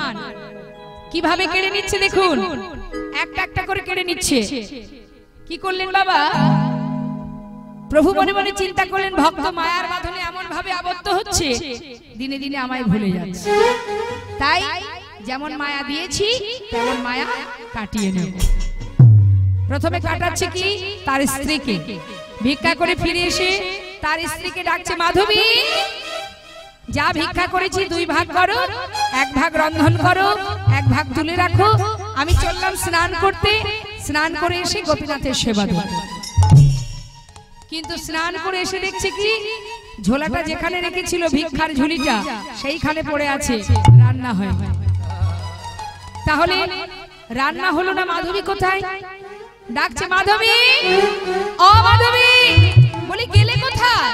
কিভাবে কেড়ে নিচ্ছে, দেখুন একটা একটা করে কেড়ে নিচ্ছে। কি করলেন বাবা? প্রভু মনে মনে চিন্তা করলেন, ভক্ত মায়ার বাঁধনে এমন ভাবে আবদ্ধ হচ্ছে, দিনে দিনে আমায় ভুলে যাচ্ছে। তাই যেমন মায়া দিয়েছি তেমন মায়া কাটিয়ে নেব। প্রথমে কাটাচ্ছে কি? তার স্ত্রীকে। ভিক্ষা করে ফিরে এসে তার স্ত্রীকে ডাকছে, মাধবী যা ভিক্ষা করেছি 2 ভাগ করো, 1 ভাগ রন্ধন করো, 1 ভাগ তুলে রাখো। আমি চললাম স্নান করতে, স্নান করে এসে গোপীনাথের সেবা দেব। কিন্তু স্নান করে এসে দেখছে কি, ঝোলাটা যেখানে রেখেছিল ভিক্ষার ঝুলিটা সেইখানে পড়ে আছে, রান্না হয়। তাহলে রান্না হলো না, মাধবী কোথায়? ডাকছে, মাধবী ও মাধবী, বলি গেলে কোথায়?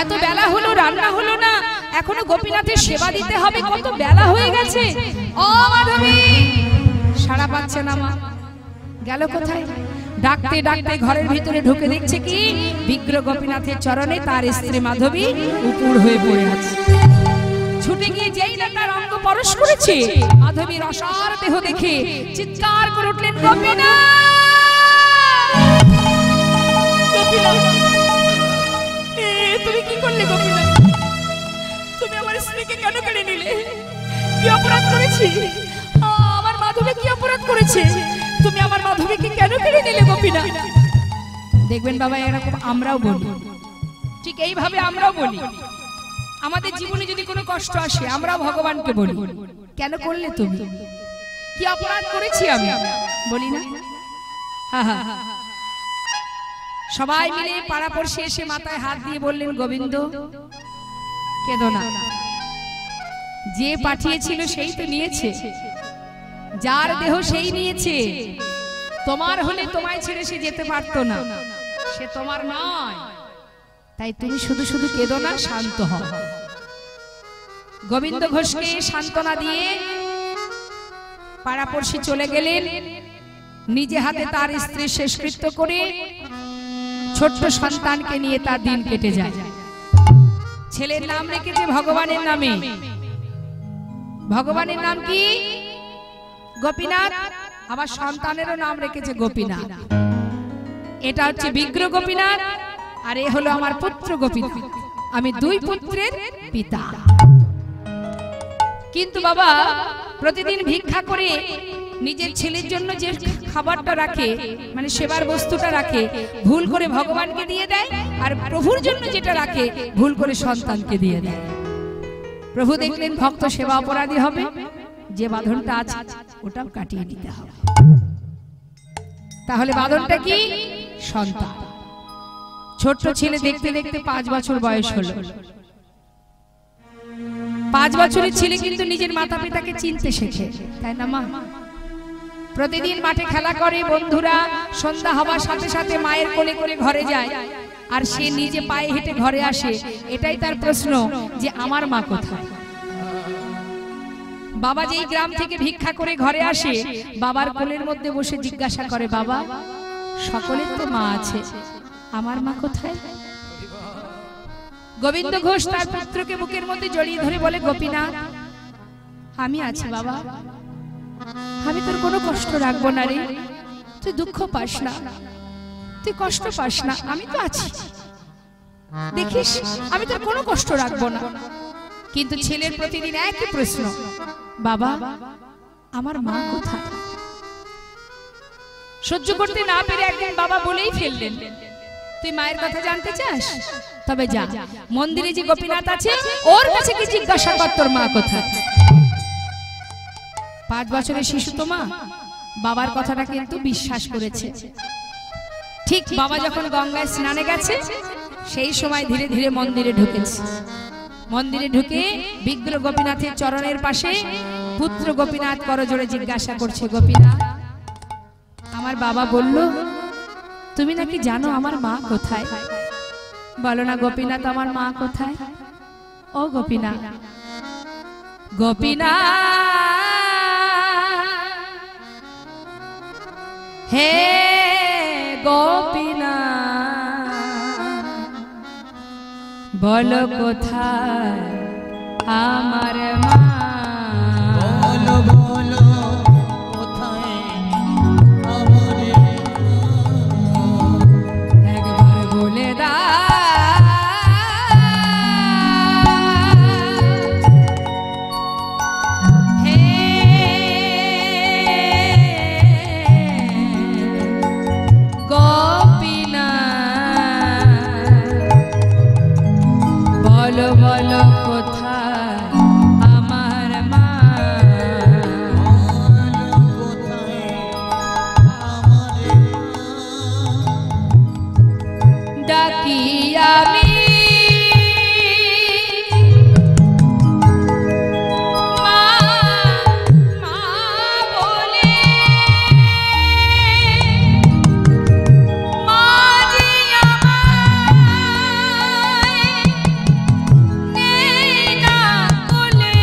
এত বেলা হলো, রান্না হলো না, এখনো গোপীনাথের সেবা দিতে হবে, কত বেলা হয়ে গেছে। ও মাধবী, সাড়া পাচ্ছে না মা, গেল কোথায়? ডাকতে ডাকতে ঘরের ভিতরে ঢুকে দেখছে কি, বিগ্রহ গোপীনাথের চরণে তার স্ত্রী মাধবী উপুড় হয়ে পড়ে আছে। ছুটে গিয়ে যেই না তার অঙ্গ পরশ করেছে, মাধবীর অসার দেহ দেখে চিৎকার করে উঠলেন, গোপীনাথ! তুমি কি করলে গোপীনাথ? তুমি আমার স্ত্রীকে কেন কেড়ে নিলে? কি অপরাধ করেছি? আমার মাধবী কি অপরাধ করেছে? তুমি আমার মাধবীকে কেন কেড়ে নিলে গোপীনাথ? দেখবেন বাবা, এরকম আমরাও বলি, ঠিক এইভাবে আমরাও বলি। আমাদের জীবনে যদি কোনো কষ্ট আসে, আমরাও ভগবানকে বলি, কেন করলে তুমি? কি অপরাধ করেছি আমি? বলি না? সবাই মিলে পাড়াপড়শি এসে মাথায় হাত দিয়ে বললেন, গোবিন্দ কেঁদো না, যে পাঠিয়েছিল সেই তো নিয়েছে, যার দেহ সেই নিয়েছে। তোমার হলে তোমায় ছেড়ে সে যেতে পারতো না, সে তোমার নয়। তাই তুমি শুধু শুধু কেঁদো না, শান্ত হও। গোবিন্দ ঘোষকে সান্ত্বনা দিয়ে পাড়াপড়শি চলে গেলেন। নিজে হাতে তার স্ত্রী শেষকৃত্য করে ছোট্ট সন্তানকে নিয়ে তার দিন কেটে যায়। ছেলের নাম রেখেছে ভগবানের নামে। ভগবানের নাম কি? গোপীনাথ। আবার সন্তানেরও নাম রেখেছে গোপীনাথ। এটা হচ্ছে বিগ্রহ গোপীনাথ, আর এ হলো আমার পুত্র গোপীনাথ। আমি 2 পুত্রের পিতা। কিন্তু বাবা প্রতিদিন ভিক্ষা করে নিজের ছেলের জন্য যে খাবারটা রাখে, মানে সেবার বস্তুটা রাখে, ভুল করে ভগবানকে দিয়ে দেয়, আর প্রভুর জন্য যেটা রাখে ভুল করে সন্তানকে দিয়ে দেয়। প্রভু দেখলেন ভক্ত সেবা অপরাধী হবে, যে বাঁধনটা আছে ওটাও কাটিয়ে নিতে হবে। তাহলে বাঁধনটা কি? সন্তান। ছোট্ট ছেলে দেখতে দেখতে 5 বছর বয়স হলো। 5 বছরের ছেলে কিন্তু নিজের মাতা পিতাকে চিনতে শেখে, তাই না মা? প্রতিদিন মাঠে খেলা করে, বন্ধুরা সন্ধ্যা হবার সাথে সাথে মায়ের কোলে কোলে ঘরে যায়, আর সে নিজে পায়ে হেঁটে ঘরে আসে। এটাই তার প্রশ্ন যে আমার মা কোথায়? বাবা যেই গ্রাম থেকে ভিক্ষা করে ঘরে আসে, বাবার কোলের মধ্যে বসে জিজ্ঞাসা করে, বাবা সকলের তো মা আছে, আমার মা কোথায়? গোবিন্দ ঘোষ তার পুত্রকে বুকের মধ্যে জড়িয়ে ধরে বলে, গোপীনাথ আমি আছি বাবা, আমি তোর কোনো কষ্ট রাখবো না রে, তুই দুঃখ পাস না, তুই কষ্ট পাস না, আমি তো আছি, দেখিস আমি তোর কোনো কষ্ট রাখবো না। কিন্তু ছেলের প্রতিদিন একই প্রশ্ন, বাবা আমার মা কোথায়? সহ্য করতে না পেরে একদিন বাবা বলেই ফেললেন, তুই মায়ের কথা জানতে চাস? তবে যা, মন্দিরে যে গোপীনাথ আছে ওর কাছে কি জিজ্ঞাসা কর তোর মা কোথায়। 5 বছরের শিশু তো মা বাবার কথাটা কিন্তু বিশ্বাস করেছে। ঠিক বাবা যখন গঙ্গায় স্নানে গেছে সেই সময় ধীরে ধীরে মন্দিরে ঢুকেছে। মন্দিরে ঢুকে বিগ্রহ গোপীনাথের চরণের পাশে পুত্র গোপীনাথ করজোড়ে জিজ্ঞাসা করছে, গোপীনাথ আমার বাবা বলল তুমি নাকি জানো আমার মা কোথায়? বলো না গোপীনাথ আমার মা কোথায়? ও গোপীনাথ, গোপীনাথ হে গোপীনাথ বলো কোথায় আমার মা? বলো বলো কোথায় আমার একবার বলে দাও হে গোপীনাথ বলো বলো কোথায় আমার মা? কোথায় আমার ডাকি আমি মা মা বলে, মা যে আমায় নেই না কোলে।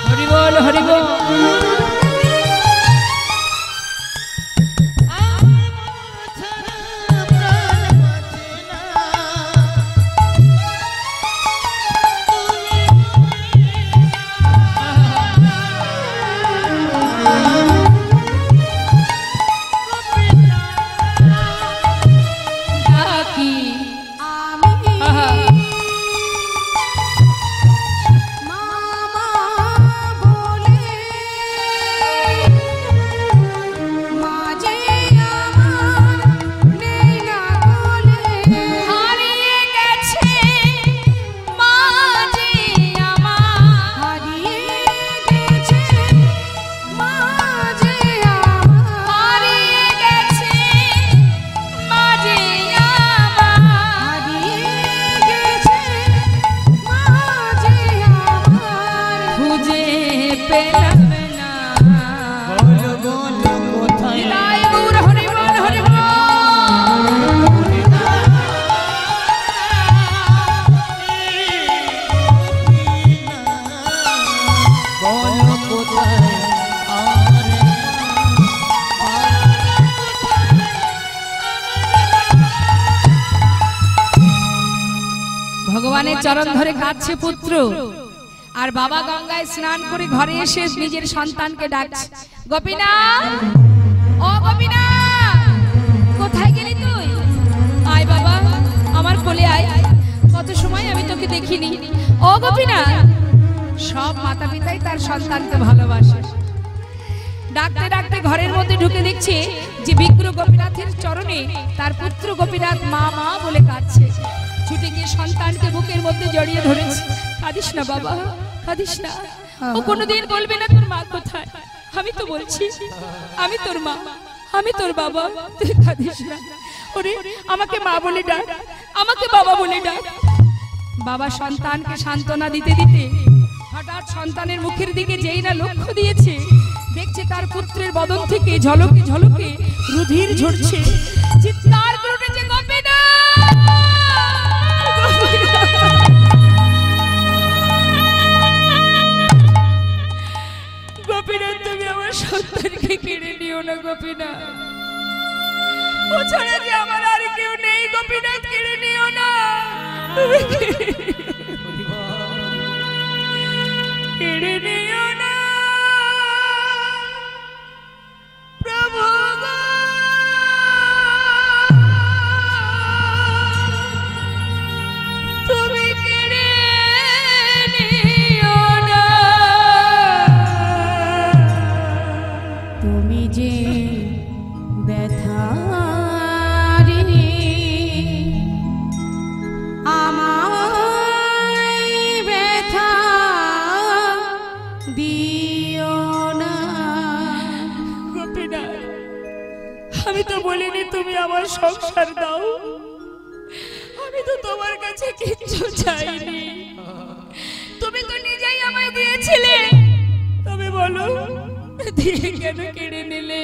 হরি বল হরি বল। ডাকি আমি আহা। মামা বলে মাঝে আমার নেই না কোলে। হারিয়ে গেছে মা যে আমার, হারিয়ে গেছে মাঝে আমার। হারিয়ে গেছে মা যে আমার। হারিয়ে গেছে মাঝে আমার। খুঁজে পেলাম না। বলো বলো কোথায় নিতাই গৌর হরি বল হরি বল। বলো কোথায় আমার ভগবানের চরণ ধরে কাঁদছে পুত্র, আর বাবা গঙ্গায় স্নান করে ঘরে এসে নিজের সন্তানকে ডাকছে, গোপীনাথ ও গোপীনাথ কোথায় গেলি তুই? আয় বাবা আমার কোলে আয়, কত সময় আমি তোকে দেখিনি। ও গোপীনাথ, সব মাতা পিতাই তার সন্তানকে ভালোবাসে। ডাকতে ডাকতে ঘরের মধ্যে ঢুকে দেখছে যে বিগ্রহ গোপীনাথের চরণে তার পুত্র গোপীনাথ মা মা বলে কাঁদছে। ছুটে গিয়ে সন্তানকে বুকের মধ্যে জড়িয়ে ধরেছে। কাঁদিস না বাবা, কাঁদিস না। ও কোনোদিন বলবে না তোর মা কোথায়। আমি তো বলছি আমি তোর মা, আমি তোর বাবা, তুই কাঁদিস না। ওরে আমাকে মা বলে ডাক, আমাকে বাবা বলে ডাক। বাবা সন্তানকে সান্ত্বনা দিতে দিতে হঠাৎ সন্তানের মুখের দিকে যেই না লক্ষ্য দিয়েছে, দেখছে তার পুত্রের বদন থেকে ঝলকে ঝলকে রুধির ঝরছে। চিৎকার করে উঠেছে, গোপীনাথ! গোপীনাথ তুমি আমার সন্তানকে কেড়ে নিও না গোপীনাথ, ও ছাড়া যে আমার আর কেউ নেই। গোপীনাথ কেড়ে নিও না, তুমি কেড়ে নিও না প্রভু গো। তুমি কেড়ে নিও না, তুমি যে ব্যথারি আমার আমার সংসার দাও। আমি তো তোমার কাছে কিচ্ছু চাইনি, তুমি তো নিজেই আমায় দিয়েছিলে, তবে বলো দিয়ে কেন কেড়ে নিলে?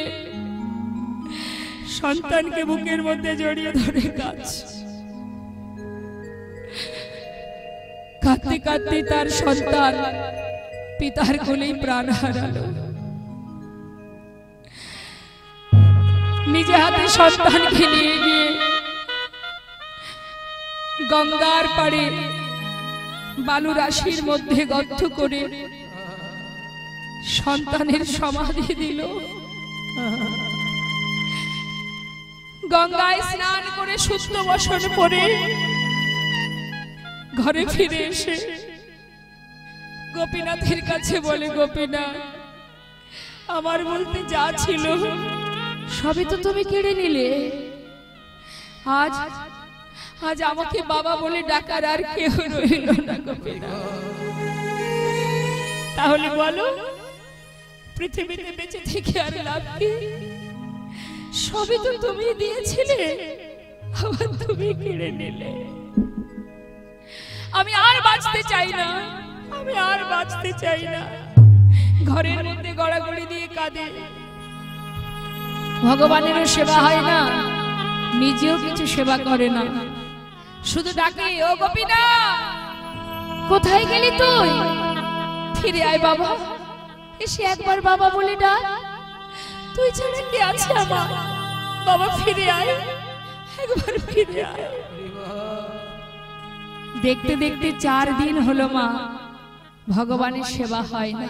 সন্তানকে বুকের মধ্যে জড়িয়ে ধরে কাঁদতে কাঁদতে তার সন্তান পিতার কোলেই প্রাণ হারালো। নিজে হাতে সন্তানকে নিয়ে গিয়ে গঙ্গার পাড়ে বালু রাশির মধ্যে গর্ত করে সন্তানের সমাধি দিল। গঙ্গায় স্নান করে সুস্থ বসন পরে ঘরে ফিরে এসে গোপীনাথের কাছে বলে, গোপীনাথ, আমার বলতে যা ছিল সবই তো তুমি কেড়ে নিলে। আজ আজ আমাকে বাবা বলে ডাকার আর কেউ রইল না গোপীনাথ। তাহলে বলো, পৃথিবীতে বেঁচে থেকে আর লাভ কি? সবই তো তুমি দিয়েছিলে, আবার তুমি কেড়ে নিলে। আমি আর বাঁচতে চাই না, আমি আর বাঁচতে চাই না। ঘরের মধ্যে গড়াগড়ি দিয়ে কাঁদে। ভগবানেরও সেবা হয় না, নিজেও কিছু সেবা করে না, শুধু ডাকে, ও গোপীনাথ, কোথায় গেলি তুই? ফিরে আয় বাবা, এসে একবার বাবা বলে ডাক। তুই ছাড়া কি আছে আমার? বাবা ফিরে আয়, একবার ফিরে আয়। দেখতে দেখতে 4 দিন হলো মা, ভগবানের সেবা হয় না।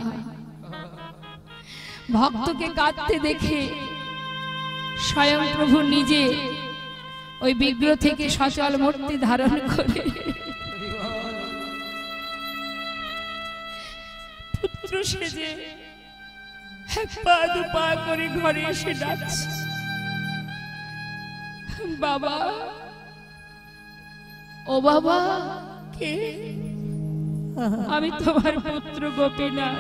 ভক্তকে কাঁদতে দেখে স্বয়ং প্রভু নিজে ওই বিগ্রহ থেকে সচল মূর্তি ধারণ করে পুত্র সেজে এক পা দু পা করে ঘরে এসে ডাকছে, বাবা, ও বাবা। কে? আমি তোমার পুত্র গোপীনাথ।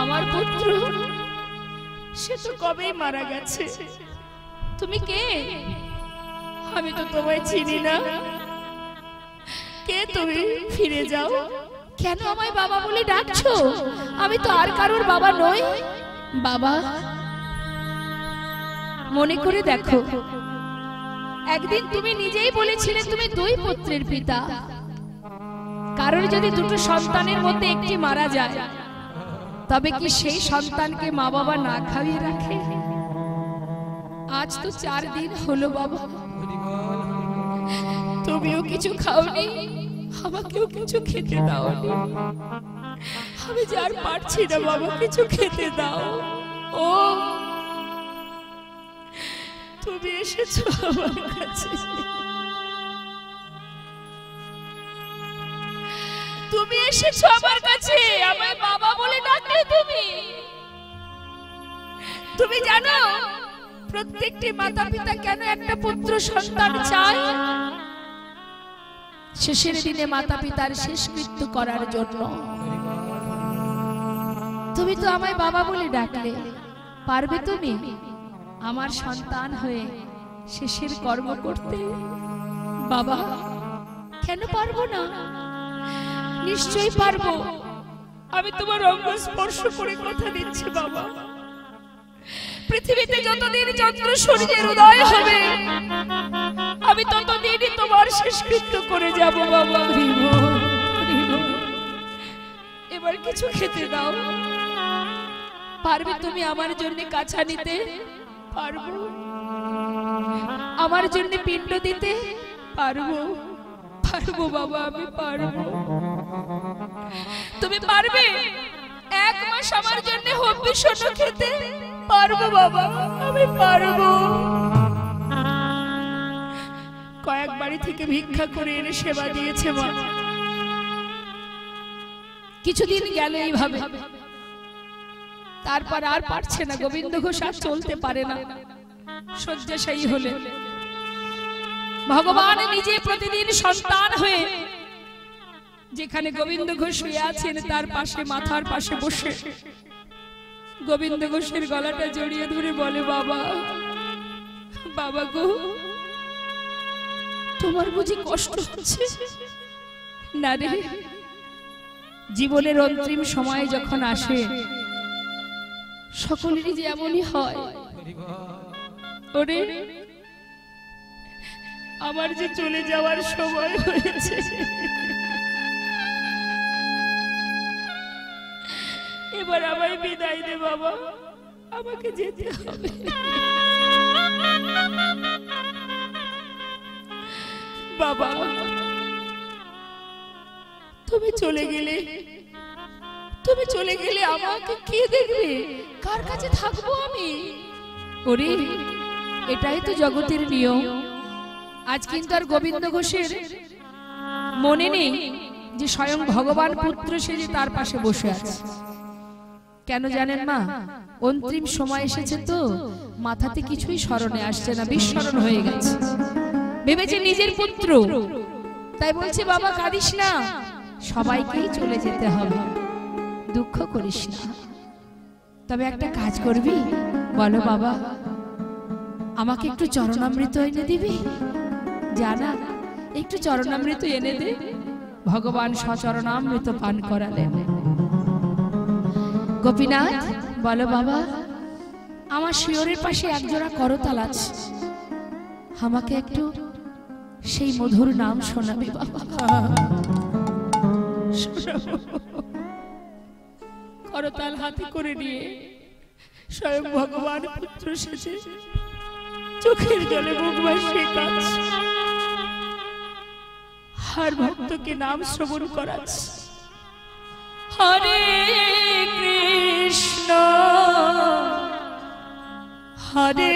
আমার পুত্র? সে তো কবেই মারা গেছে। তুমি কে? আমি তো তোমায় চিনি না। কে তুমি? ফিরে যাও। কেন আমায় বাবা বলে ডাকছো? আমি তো আর কারোর বাবা নই। বাবা, মনে করে দেখো, একদিন তুমি নিজেই বলেছিলে তুমি 2 পুত্রের পিতা। কারোর যদি 2টো সন্তানের মধ্যে একটি মারা যায়, তবে কি সেই সন্তানকে মা বাবা না খাইয়ে রাখে? আজ তো 4 দিন হলো বাবা, তুমিও কিছু খাওনি, আমাকেও কিছু খেতে দাওনি। আমি যে আর পারছি না বাবা, কিছু খেতে দাও। ও, তুমি এসেছো আমার কাছে, তুমি এসেছো আমার কাছে, আমায় বাবা বলে ডাকলে তুমি। তুমি জানো প্রত্যেকটি মাতা পিতা কেন একটা পুত্র সন্তান চায়? শেষের দিনে মাতা পিতার শেষকৃত্য করার জন্য। তুমি তো আমায় বাবা বলে ডাকলে, পারবে তুমি আমার সন্তান হয়ে শেষের কর্ম করতে? বাবা, কেন পারবো না? নিশ্চয়ই পারবো। আমি তোমার অঙ্গ স্পর্শ করে কথা দিচ্ছি বাবা, পৃথিবীতে যতদিন চন্দ্র সূর্যের উদয় হবে, আমি ততদিনই তোমার শেষকৃত্য করে যাব বাবা। এবার কিছু খেতে দাও। পারবে তুমি আমার জন্য কাছা নিতে? পারবো। আমার জন্য পিণ্ড দিতে? পারবো, পারবো বাবা, আমি পারবো। তুমি পারবে 1 মাস আমার জন্য হব্বি শোনো খেতে? পারবো বাবা, আমি পারবো। কয়েক বাড়ি থেকে ভিক্ষা করে এনে সেবা দিয়েছে মা। কিছুদিন গেল এইভাবে, তারপর আর পারছে না। গোবিন্দ ঘোষ আর চলতে পারে না, শয্যাশায়ী হলে। ভগবান নিজে প্রতিদিন সন্তান হয়ে যেখানে গোবিন্দ ঘোষ শুয়ে আছেন তার পাশে, মাথার পাশে বসে গোবিন্দ ঘোষের গলাটা জড়িয়ে ধরে বলে, বাবা, বাবা গো, তোমার বুঝি কষ্ট হচ্ছে? না রে, জীবনের অন্তিম সময় যখন আসে সকলেরই যেমনই হয়। ওরে, আমার যে চলে যাওয়ার সময় হয়েছে, এবার আমায় বিদায় দে বাবা, আমাকে যেতে হবে। বাবা, তুমি চলে গেলে, তুমি চলে গেলে আমাকে কে দেখবে? কার কাছে থাকবো আমি? ওরে, এটাই তো জগতের নিয়ম। আজ কিন্তু আর গোবিন্দ ঘোষের মনে নেই যে স্বয়ং ভগবান পুত্র সেজে তার পাশে বসে আছে। কেন জানেন মা? অন্তিম সময় এসেছে তো, মাথাতে কিছুই স্মরণে আসছে না, বিস্মরণ হয়ে গেছে। ভেবেছে নিজের পুত্র, তাই বলছে বাবা কাঁদিস না, সবাইকেই চলে যেতে হবে, দুঃখ করিস না। তবে একটা কাজ করবি, বলো বাবা, আমাকে একটু চরণামৃত এনে দিবি? জানা, একটু চরণামৃত এনে দে। ভগবান সচরণামৃত পান করালেন। গোপীনাথ, বলো বাবা, আমার শিয়রের পাশে একজোড়া করতাল আছে, আমাকে একটু সেই মধুর নাম শোনাবে বাবা। করতাল হাতে করে নিয়ে স্বয়ং ভগবান পুত্র সেজে চোখের জলে মুখ ভাসিয়ে কাঁদছে, আর ভক্তকে নাম শ্রবণ করাচ্ছে। হরে কৃষ্ণ হরে